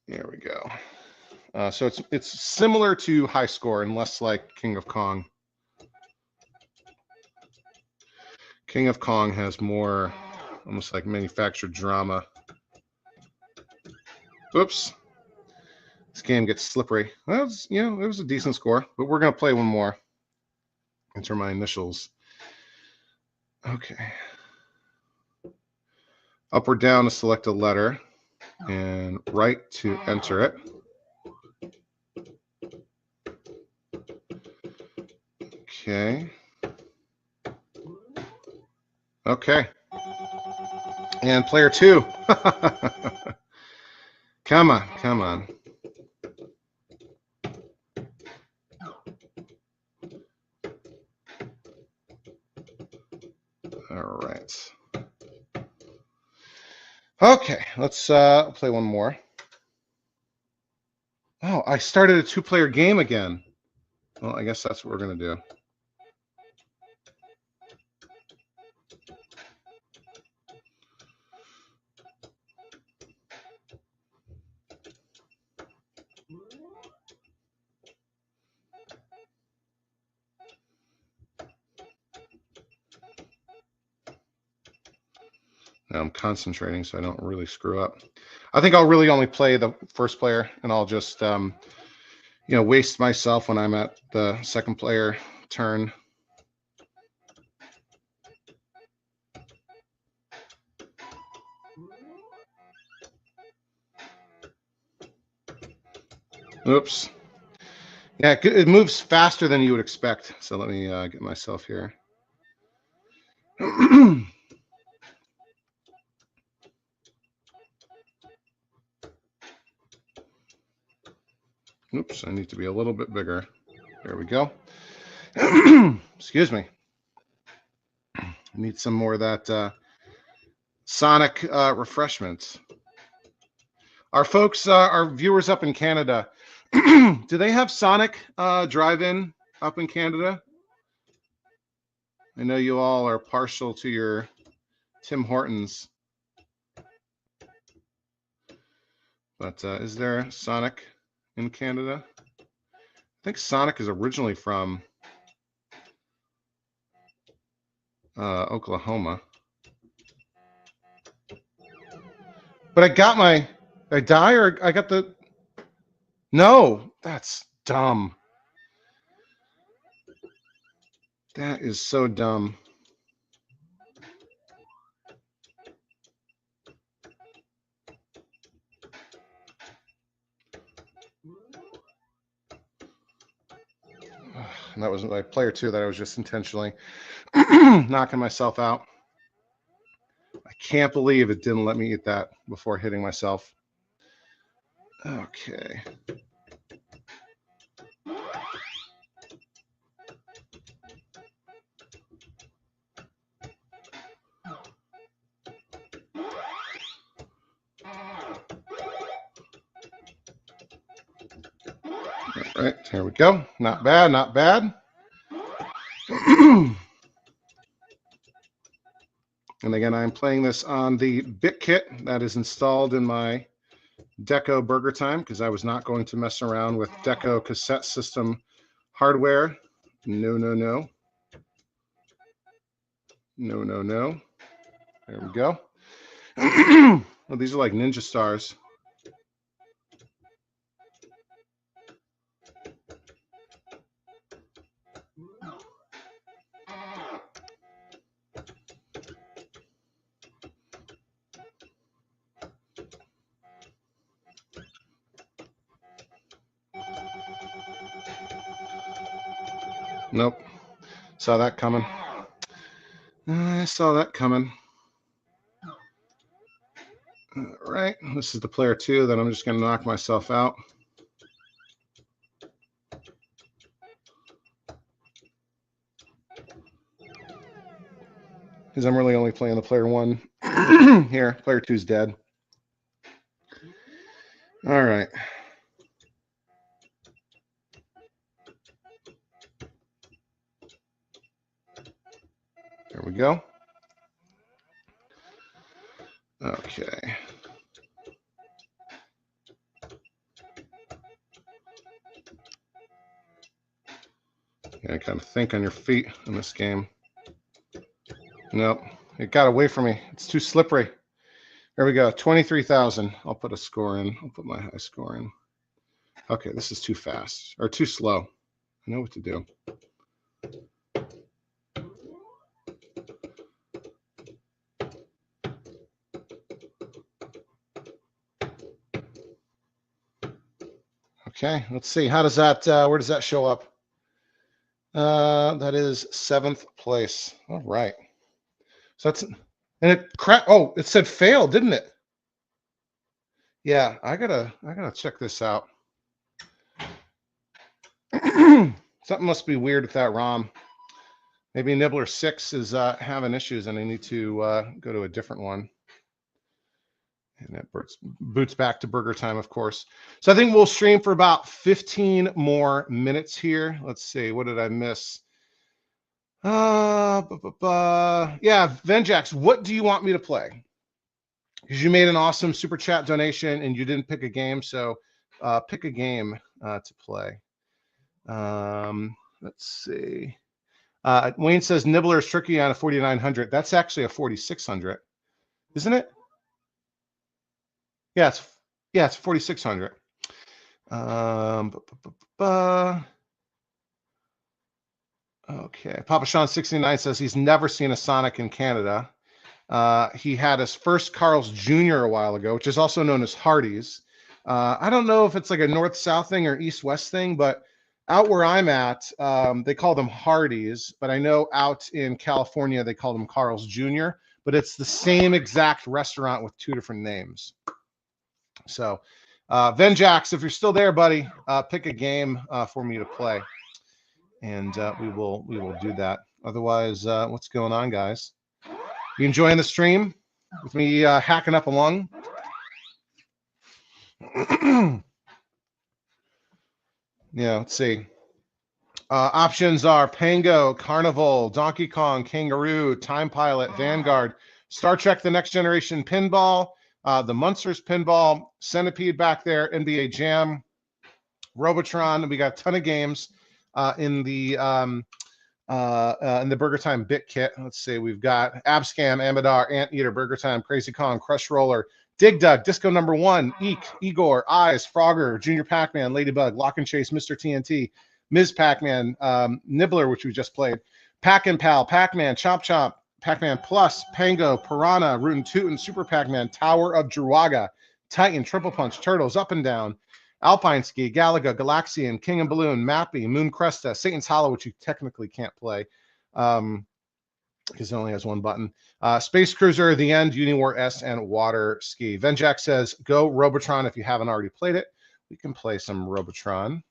There we go. So it's similar to High Score and less like King of Kong. King of Kong has more almost like manufactured drama. Oops. This game gets slippery. Well, it was a decent score, but we're going to play one more. Enter my initials. Okay. Up or down to select a letter, and right to enter it. Okay. Okay. And player 2. Come on, come on. All right. Okay, let's play one more. Oh, I started a 2-player game again. Well, I guess that's what we're going to do. Now I'm concentrating so I don't really screw up. I think I'll really only play the first player, and I'll just waste myself when I'm at the second player turn. Oops. Yeah, it moves faster than you would expect. So let me get myself here. Oops, I need to be a little bit bigger. There we go. Excuse me. I need some more of that Sonic refreshments. Our folks, our viewers up in Canada, do they have Sonic drive-in up in Canada? I know you all are partial to your Tim Hortons. But is there Sonic in Canada? I think Sonic is originally from Oklahoma. But I got my, did I die or I got the, no, that's dumb. That is so dumb. And that was like player 2 that I was just intentionally knocking myself out. I can't believe it didn't let me eat that before hitting myself. Okay. All right, here we go. Not bad, not bad. And again, I'm playing this on the bit kit that is installed in my Deco Burger Time because I was not going to mess around with Deco cassette system hardware. No, no, no. No, no, no. There we go. Well, these are like ninja stars. Nope. Saw that coming. I saw that coming. All right. This is the player 2 that I'm just going to knock myself out. because I'm really only playing the player 1 here. Player 2's dead. All right. There we go. Okay. You gotta kind of think on your feet in this game. Nope. It got away from me. It's too slippery. There we go. 23,000. I'll put a score in. I'll put my high score in. Okay, this is too fast or too slow. I know what to do. Okay, let's see. How does that, where does that show up? That is 7th place. All right. So that's, and it oh, it said fail, didn't it? Yeah, I gotta check this out. Something must be weird with that ROM. Maybe Nibbler 6 is having issues and I need to go to a different one. And that boots back to burger time, of course. So I think we'll stream for about 15 more minutes here. Let's see, what did I miss? Yeah, Venjax, what do you want me to play? Because you made an awesome super chat donation and you didn't pick a game, so pick a game to play. Let's see. Wayne says Nibbler is tricky on a 4900. That's actually a 4600, isn't it? Yeah, it's 4600. Okay, Papa Sean 69 says he's never seen a Sonic in Canada. He had his first Carl's Jr. a while ago, which is also known as Hardee's. I don't know if it's like a north-south thing or east-west thing, but out where I'm at, they call them Hardee's, but I know out in California they call them Carl's Jr., but it's the same exact restaurant with 2 different names. So, Venjax, if you're still there, buddy, pick a game for me to play, and we will do that. Otherwise, what's going on, guys? You enjoying the stream with me hacking up a lung? Yeah, let's see. Options are Pango, Carnival, Donkey Kong, Kangaroo, Time Pilot, Vanguard, Star Trek The Next Generation Pinball, the Munsters Pinball, Centipede back there, NBA Jam, Robotron. We got a ton of games in the Burger Time Bit Kit. Let's see, we've got Abscam, Amadar, Anteater, Burger Time, Crazy Kong, Crush Roller, Dig Dug, Disco Number 1, Eek, Igor, Eyes, Frogger, Junior Pac-Man, Ladybug, Lock and Chase, Mr. TNT, Ms. Pac-Man, Nibbler, which we just played, Pac and Pal, Pac-Man, Chomp Chomp, Pac-Man Plus, Pango, Piranha, Rootin' Tootin', Super Pac-Man, Tower of Druaga, Titan, Triple Punch, Turtles, Up and Down, Alpine Ski, Galaga, Galaxian, King and Balloon, Mappy, Moon Cresta, Satan's Hollow, which you technically can't play because it only has 1 button. Space Cruiser, The End, Uniwar S, and Water Ski. Venjack says, go Robotron if you haven't already played it. We can play some Robotron.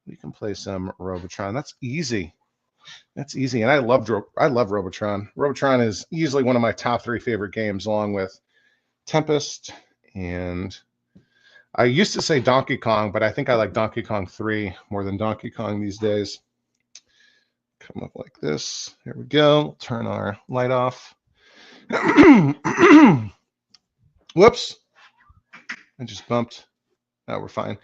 That's easy. That's easy. And I love Robotron. Robotron is easily one of my top 3 favorite games, along with Tempest and... I used to say Donkey Kong, but I think I like Donkey Kong 3 more than Donkey Kong these days. Come up like this. Here we go. Turn our light off. Whoops. I just bumped. Now we're fine.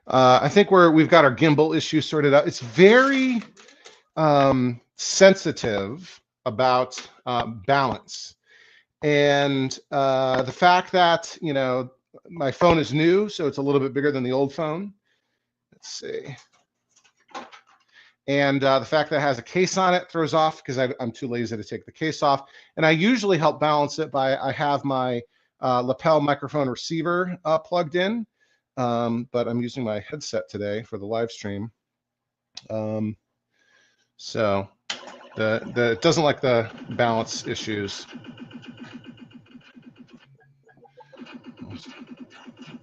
I think we've got our gimbal issue sorted out. It's very sensitive about balance. And the fact that, you know, my phone is new, so it's a little bit bigger than the old phone. Let's see. And the fact that it has a case on it throws off because I'm too lazy to take the case off. And I usually help balance it by I have my lapel microphone receiver plugged in, but I'm using my headset today for the live stream. So it doesn't like the balance issues.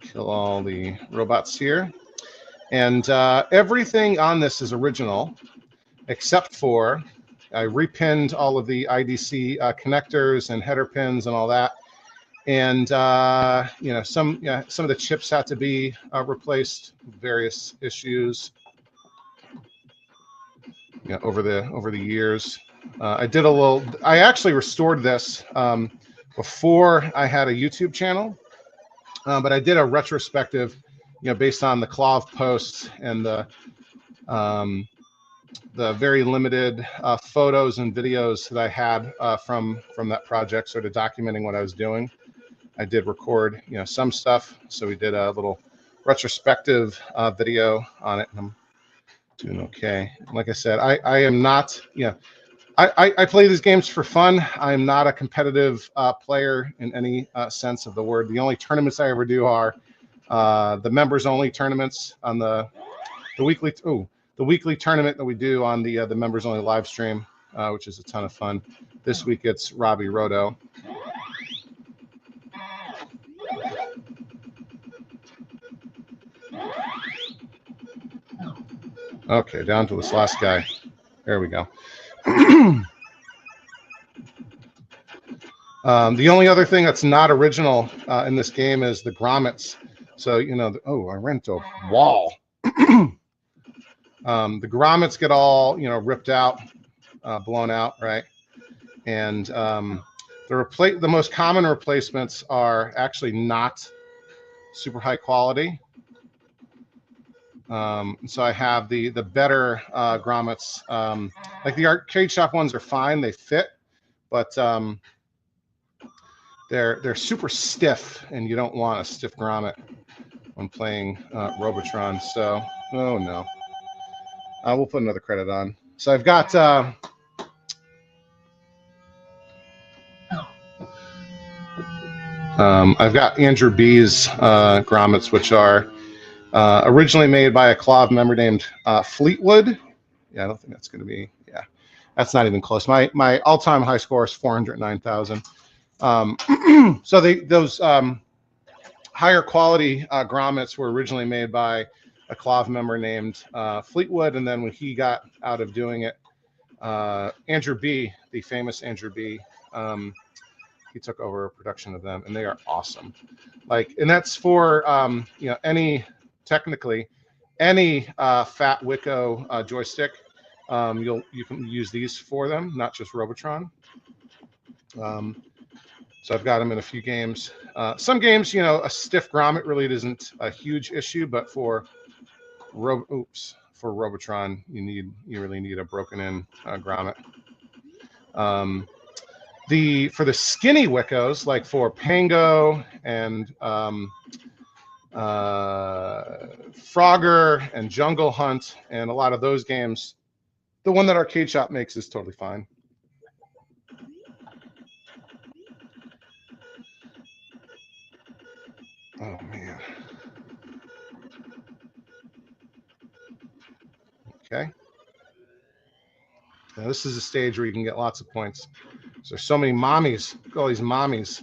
Kill all the robots here. And everything on this is original, except for I repinned all of the IDC connectors and header pins and all that. And you know, some of the chips had to be replaced, various issues, you know, over the years. I actually restored this before I had a YouTube channel, but I did a retrospective, you know, based on the Clove posts and the very limited photos and videos that I had from that project, sort of documenting what I was doing. I did record, you know, some stuff, so we did a little retrospective video on it. And I'm doing okay. Like I said, I am not, you know, I play these games for fun. I'm not a competitive player in any sense of the word. The only tournaments I ever do are the members only tournaments on the weekly. The weekly tournament that we do on the members only live stream, which is a ton of fun. This week it's Robbie Roto. Okay, down to this last guy. There we go. The only other thing that's not original in this game is the grommets. So, you know, I ran into a wall. The grommets get all, you know, ripped out, blown out, right? And the most common replacements are actually not super high quality. So I have the better grommets. Like the arcade shop ones are fine; they fit, but they're super stiff, and you don't want a stiff grommet when playing Robotron. So, oh no, we'll put another credit on. So I've got Andrew B's grommets, which are originally made by a Clove member named Fleetwood. Yeah, I don't think that's going to be. Yeah, that's not even close. My all-time high score is 409,000. So those higher quality grommets were originally made by a Clove member named Fleetwood, and then when he got out of doing it, Andrew B, the famous Andrew B, he took over production of them, and they are awesome. Like, and that's for you know, technically any fat Wicco joystick. You can use these for them, not just Robotron. So I've got them in a few games. Some games, you know, a stiff grommet really isn't a huge issue, but for Robotron, you really need a broken in grommet. For the skinny Wiccos, like for Pango and Frogger and Jungle Hunt and a lot of those games, the one that Arcade Shop makes is totally fine. Oh man. Okay. Now this is a stage where you can get lots of points. So there's so many mommies. Look at all these mommies.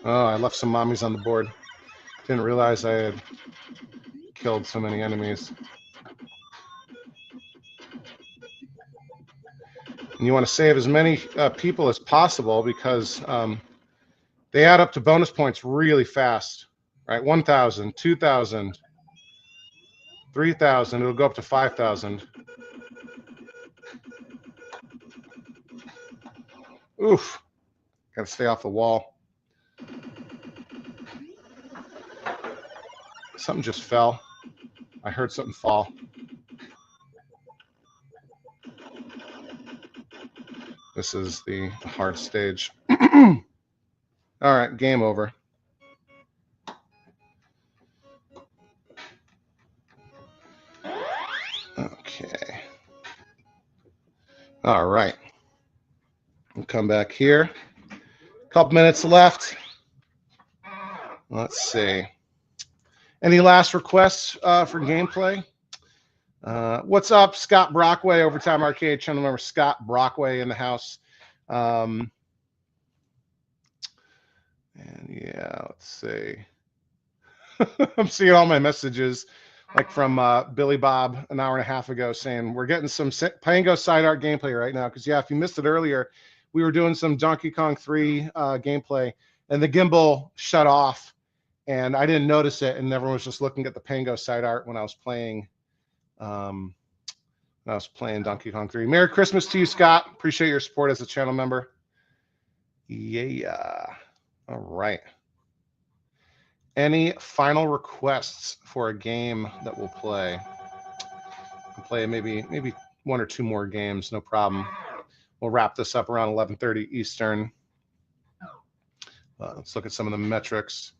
Oh, I left some mommies on the board. Didn't realize I had killed so many enemies. And you want to save as many people as possible because they add up to bonus points really fast, right? 1,000, 2,000, 3,000. It'll go up to 5,000. Oof. Got to stay off the wall. Something just fell. I heard something fall. This is the hard stage. All right, game over. Okay. All right. We'll come back here. A couple minutes left. Let's see. Any last requests for gameplay? What's up, Scott Brockway, Overtime Arcade channel member Scott Brockway in the house. And yeah, let's see. I'm seeing all my messages, like from Billy Bob an hour and a half ago, saying we're getting some Pango side art gameplay right now. Because yeah, if you missed it earlier, we were doing some Donkey Kong 3 gameplay, and the gimbal shut off, and I didn't notice it, and everyone was just looking at the Pango side art when I was playing. Donkey Kong 3. Merry Christmas to you, Scott. Appreciate your support as a channel member. Yeah. All right. Any final requests for a game that we'll play? We'll play maybe one or two more games, no problem. We'll wrap this up around 11:30 Eastern. Let's look at some of the metrics.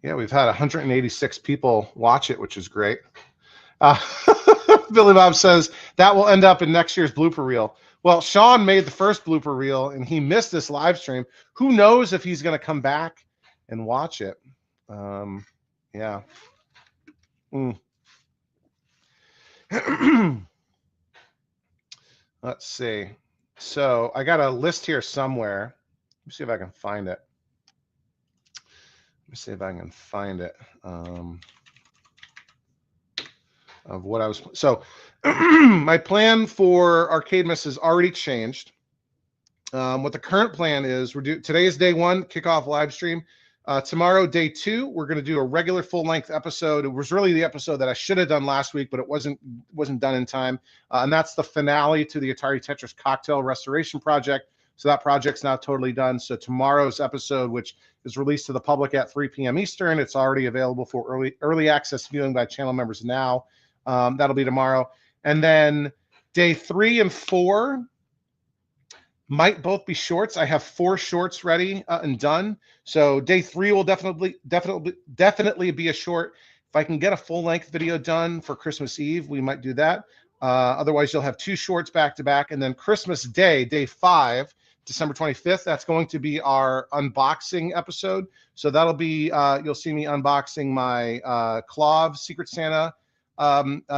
Yeah, we've had 186 people watch it, which is great. Billy Bob says that will end up in next year's blooper reel. Well, Sean made the first blooper reel, and he missed this live stream. Who knows if he's going to come back and watch it? Yeah. Let's see. So I got a list here somewhere. Let me see if I can find it. Of what I was. So my plan for Arcademas has already changed. What the current plan is, today is day 1, kickoff live stream. Tomorrow, day 2, we're going to do a regular full-length episode. It was really the episode that I should have done last week, but it wasn't done in time. And that's the finale to the Atari Tetris Cocktail Restoration Project. So that project's now totally done. So tomorrow's episode, which is released to the public at 3 p.m. Eastern, it's already available for early access viewing by channel members now. That'll be tomorrow. And then day 3 and 4 might both be shorts. I have 4 shorts ready and done. So day 3 will definitely be a short. If I can get a full-length video done for Christmas Eve, we might do that. Otherwise, you'll have 2 shorts back-to-back. And then Christmas Day, day 5, December 25th, that's going to be our unboxing episode. So that'll be, you'll see me unboxing my Clav Secret Santa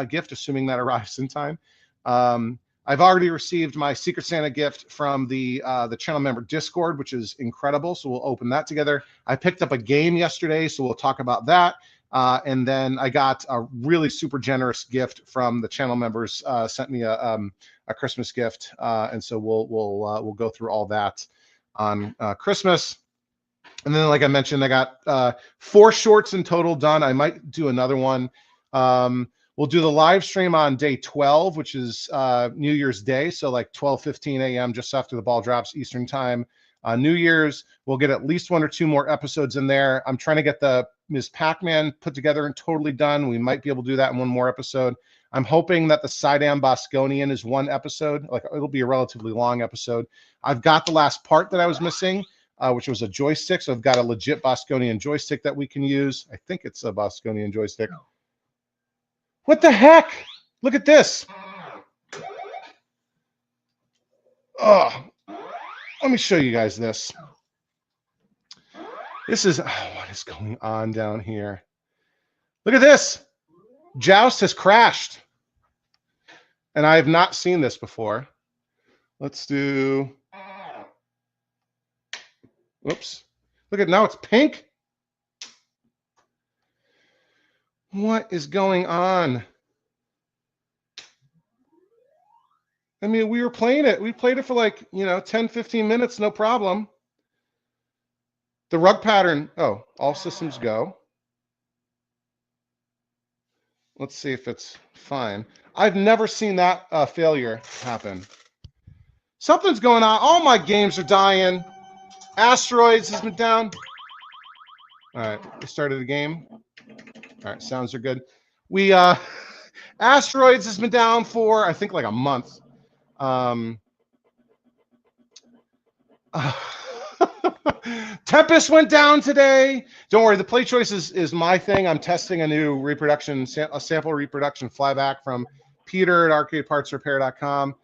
gift, assuming that arrives in time. I've already received my Secret Santa gift from the channel member Discord, which is incredible. So we'll open that together. I picked up a game yesterday, so we'll talk about that. And then I got a really super generous gift from the channel members. Sent me a Christmas gift, and so we'll go through all that on Christmas. And then, like I mentioned, I got 4 shorts in total done. I might do another one. We'll do the live stream on day 12, which is New Year's Day, so like 12:15 a.m. just after the ball drops Eastern time. New Year's, we'll get at least 1 or 2 more episodes in there. I'm trying to get the Ms. Pac-Man put together and totally done. We might be able to do that in 1 more episode. I'm hoping that the Sidam Bosconian is 1 episode. Like, it'll be a relatively long episode. I've got the last part that I was missing, which was a joystick. So I've got a legit Bosconian joystick that we can use. I think it's a Bosconian joystick. What the heck? Look at this. Oh, let me show you guys this. This is, what is going on down here? Look at this. Joust has crashed. And I have not seen this before. Let's do, whoops. Look at, now it's pink. What is going on? I mean, we were playing it. We played it for like, 10, 15 minutes, no problem. The rug pattern, oh, all systems go. Let's see if it's fine. I've never seen that failure happen. Something's going on. All my games are dying. Asteroids has been down. All right, we started the game. All right, sounds are good. We Asteroids has been down for I think like a month. Tempest went down today. Don't worry, the play choice is my thing. I'm testing a new reproduction, a sample reproduction flyback from Peter at arcadepartsrepair.com.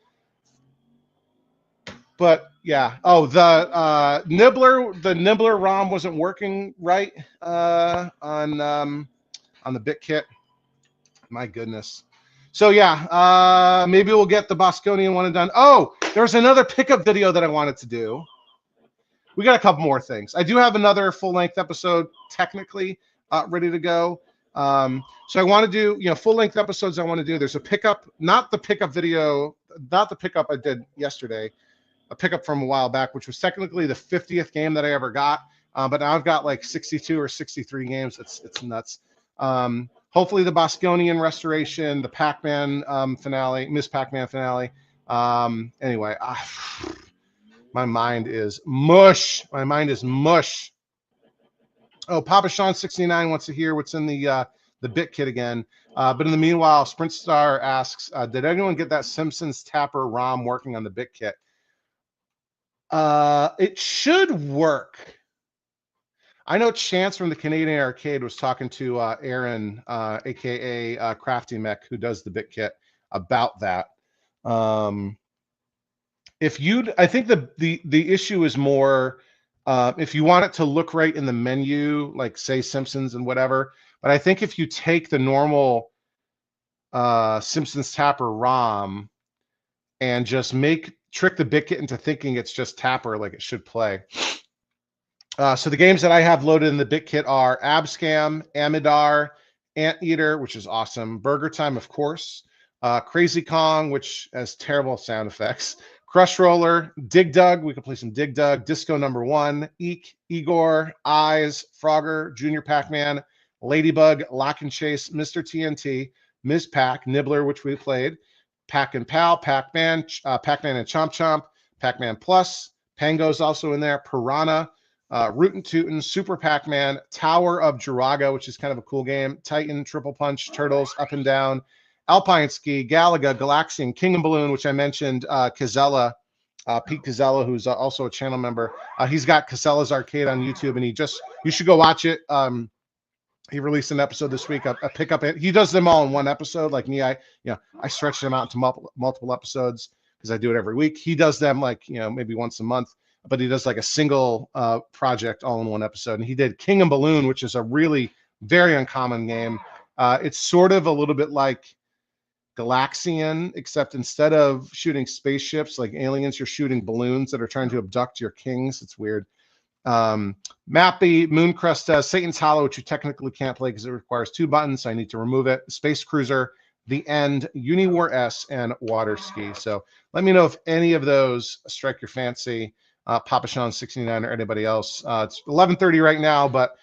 But yeah, oh, the Nibbler ROM wasn't working right on the bit kit. My goodness. So yeah, maybe we'll get the Bosconian one done. Oh, there's another pickup video that I wanted to do. We got a couple more things. I do have another full-length episode technically ready to go. So I want to do, full-length episodes I want to do. There's a pickup, not the pickup video, not the pickup I did yesterday, a pickup from a while back, which was technically the 50th game that I ever got. But now I've got like 62 or 63 games. It's nuts. Hopefully the Bosconian restoration, the Pac-Man finale, Miss Pac-Man finale. Anyway, my mind is mush. My mind is mush. Oh, Papa Sean 69 wants to hear what's in the bit kit again. But in the meanwhile, Sprint Star asks, did anyone get that Simpsons Tapper ROM working on the bit kit? It should work. I know Chance from the Canadian Arcade was talking to Aaron, aka Crafty Mech, who does the bit kit, about that. I think the issue is more if you want it to look right in the menu, like say Simpsons and whatever. But I think if you take the normal Simpsons Tapper ROM and just trick the bit kit into thinking it's just Tapper, like it should play. So the games that I have loaded in the bit kit are Abscam, Amidar, Anteater, which is awesome, Burger Time, of course, Crazy Kong, which has terrible sound effects, Crush Roller, Dig Dug, we can play some Dig Dug, Disco #1, Eek, Igor, Eyes, Frogger, Junior Pac-Man, Ladybug, Lock and Chase, Mr. TNT, Ms. Pac, Nibbler, which we played, Pac and Pal, Pac-Man, Pac-Man and Chomp Chomp, Pac-Man Plus, Pango's also in there, Piranha, Rootin' Tootin', Super Pac-Man, Tower of Jiraga, which is kind of a cool game, Titan, Triple Punch, Turtles, Up and Down, Alpine Ski, Galaga, Galaxian, King and Balloon, which I mentioned, Kazella, Pete Kazella, who's also a channel member. He's got Kazella's Arcade on YouTube, and you should go watch it. He released an episode this week, a pickup. He does them all in one episode. Like me, I stretch them out to multiple episodes because I do it every week. He does them like, maybe once a month, but he does like a single project all in one episode. And he did King and Balloon, which is a really very uncommon game. It's sort of a little bit like Galaxian, except instead of shooting spaceships like aliens, you're shooting balloons that are trying to abduct your kings. It's weird. Mappy, Mooncrest, Satan's Hollow, which you technically can't play because it requires 2 buttons, so I need to remove it. Space Cruiser, The End, Uniwar S, and Water Ski. So let me know if any of those strike your fancy, Papa Sean 69 or anybody else. It's 11:30 right now, but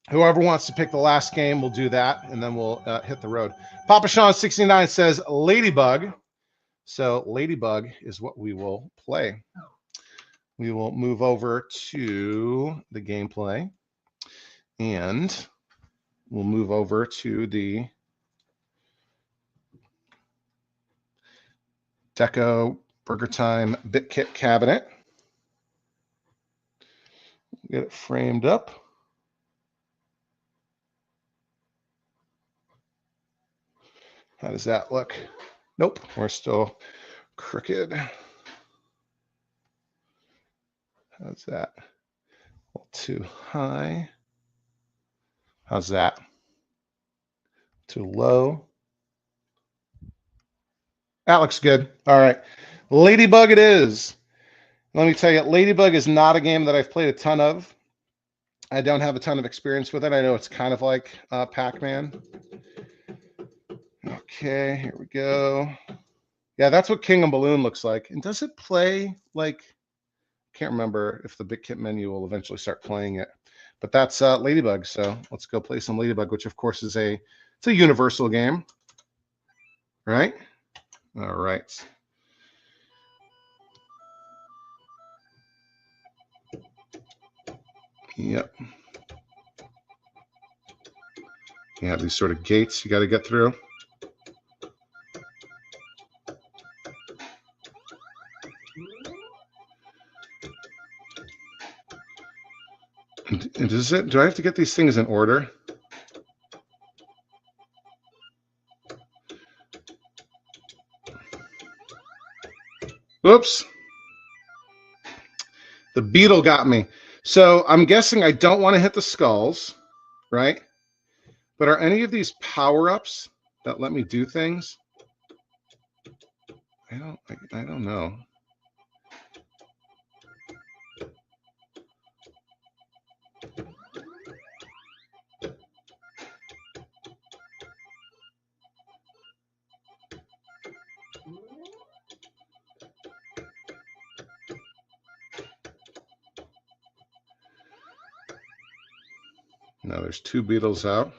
whoever wants to pick the last game, we'll do that, and then we'll hit the road. Papa Sean 69 says Ladybug. So Ladybug is what we will play. We will move over to the gameplay, and we'll move over to the Deco Burger Time Bit Kit cabinet. Get it framed up. How does that look? Nope, we're still crooked. How's that? A little too high. How's that? Too low. That looks good. All right. Ladybug it is. Let me tell you, Ladybug is not a game that I've played a ton of. I don't have a ton of experience with it. I know it's kind of like Pac-Man. Okay, here we go. Yeah, that's what King and Balloon looks like. And does it play like... Can't remember if the bit kit menu will eventually start playing it, but that's Ladybug. So let's go play some Ladybug, which of course is a universal game, right? All right. Yep. You have these sort of gates you got to get through. And do I have to get these things in order? Oops. The beetle got me. So I'm guessing I don't want to hit the skulls, right? But are any of these power-ups that let me do things? I don't know. Now there's 2 beetles out.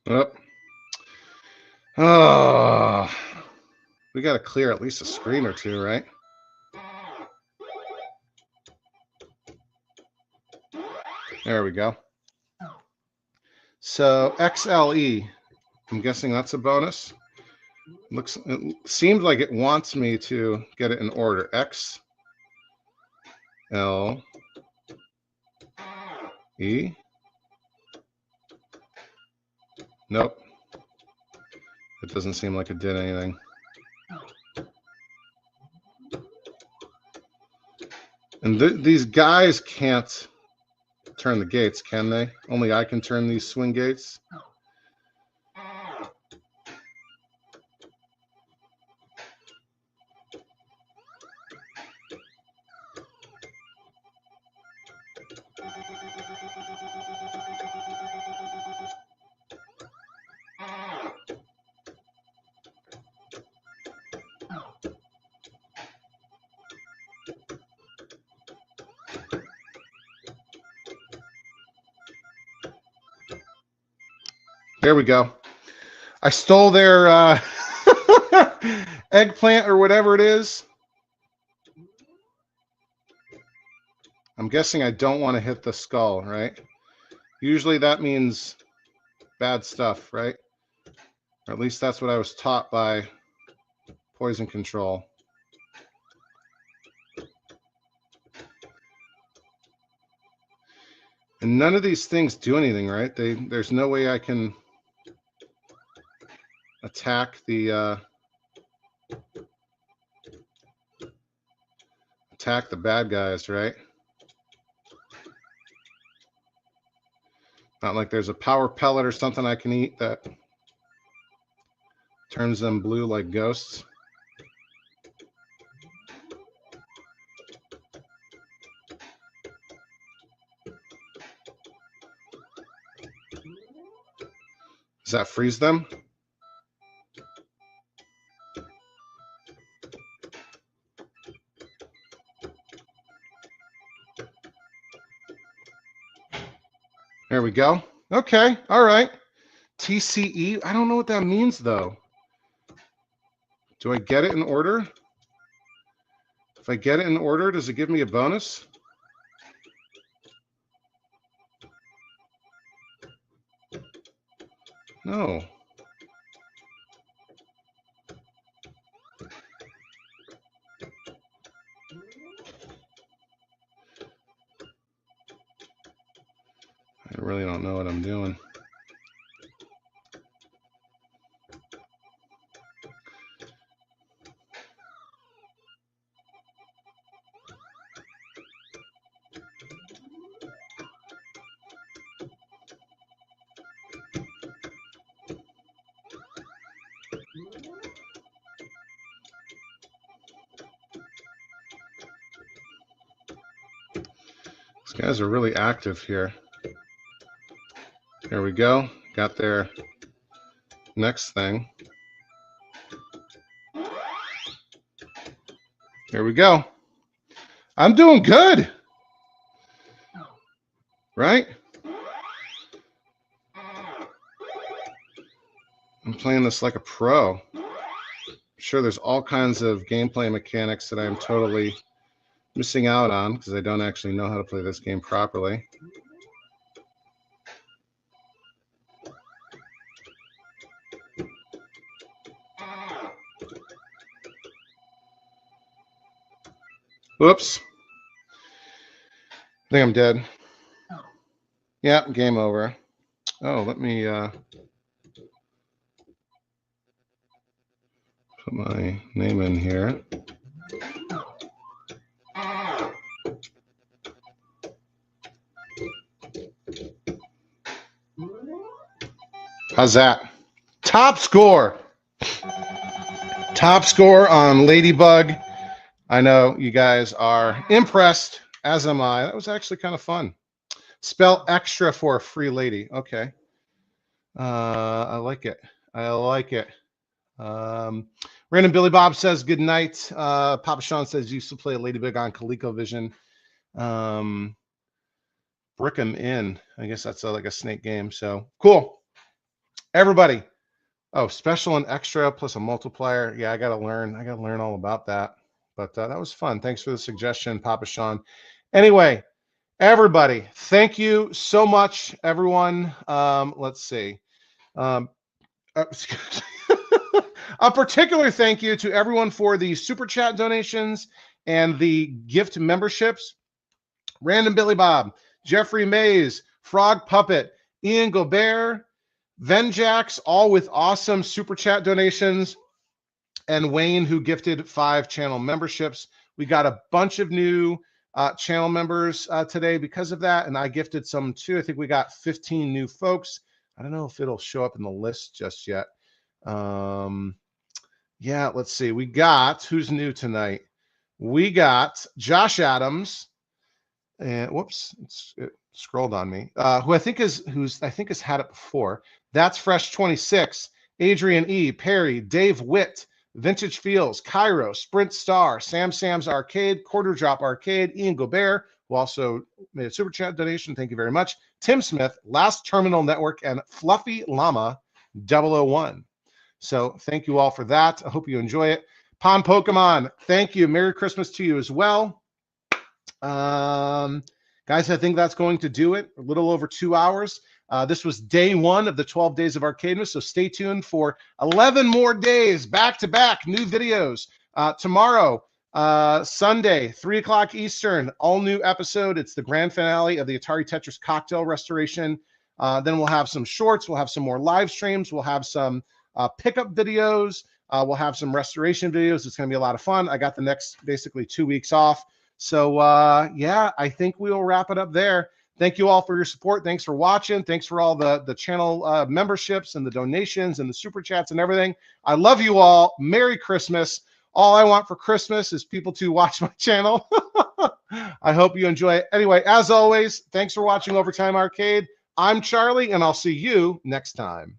Oh. Oh. We got to clear at least a screen or 2, right? There we go. So XLE, I'm guessing that's a bonus. It seems like it wants me to get it in order. X, L, E. Nope. It doesn't seem like it did anything. And these guys can't turn the gates, can they? Only I can turn these swing gates. There we go. I stole their eggplant or whatever it is. I'm guessing I don't want to hit the skull, right? Usually that means bad stuff, right? Or at least that's what I was taught by poison control. And none of these things do anything, right? There's no way I can attack the bad guys, right? Not like there's a power pellet or something I can eat that turns them blue like ghosts. Does that freeze them? There we go. Okay, all right. TCE, I don't know what that means though. Do I get it in order? If I get it in order, does it give me a bonus? No. I really don't know what I'm doing. These guys are really active here. There we go. Got their next thing. Here we go. I'm doing good. Right? I'm playing this like a pro. I'm sure there's all kinds of gameplay mechanics that I'm totally missing out on because I don't actually know how to play this game properly. Whoops. I think I'm dead. Yeah, game over. Oh, let me put my name in here. How's that? Top score. Top score on Ladybug. I know you guys are impressed, as am I. That was actually kind of fun. Spell extra for a free lady. Okay. I like it. I like it. Random Billy Bob says good night. Papa Sean says used to play Ladybug on ColecoVision. Brick 'em in. I guess that's like a snake game. So cool. Everybody. Oh, special and extra plus a multiplier. Yeah, I gotta learn all about that. But that was fun. Thanks for the suggestion, Papa Sean. Anyway, everybody, thank you so much, everyone. Let's see. A particular thank you to everyone for the super chat donations and the gift memberships. Random Billy Bob, Jeffrey Mays, Frog Puppet, Ian Gobert, Venjax, all with awesome super chat donations, and Wayne, who gifted 5 channel memberships. We got a bunch of new channel members today because of that, and I gifted some too. I think we got 15 new folks. I don't know if it'll show up in the list just yet. Yeah, let's see. We got, who's new tonight? We got Josh Adams, and whoops, it scrolled on me. Who I think has had it before. That's Fresh 26, Adrian E, Perry, Dave Witt, Vintage Feels, Cairo, Sprint Star, Sam's Arcade, Quarter Drop Arcade, Ian Gobert, who also made a super chat donation. Thank you very much. Tim Smith, Last Terminal Network, and Fluffy Llama 001. So thank you all for that. I hope you enjoy it. Pon Pokemon, thank you. Merry Christmas to you as well. Guys, I think that's going to do it. A little over 2 hours. This was day 1 of the 12 Days of Arcademas, so stay tuned for 11 more days, back-to-back, new videos. Tomorrow, Sunday, 3 o'clock Eastern, all-new episode. It's the grand finale of the Atari Tetris Cocktail Restoration. Then we'll have some shorts. We'll have some more live streams. We'll have some pickup videos. We'll have some restoration videos. It's going to be a lot of fun. I got the next, basically, 2 weeks off. So, yeah, I think we'll wrap it up there. Thank you all for your support. Thanks for watching. Thanks for all the channel memberships and the donations and the super chats and everything. I love you all. Merry Christmas. All I want for Christmas is people to watch my channel. I hope you enjoy it. Anyway, as always, thanks for watching Overtime Arcade. I'm Charlie, and I'll see you next time.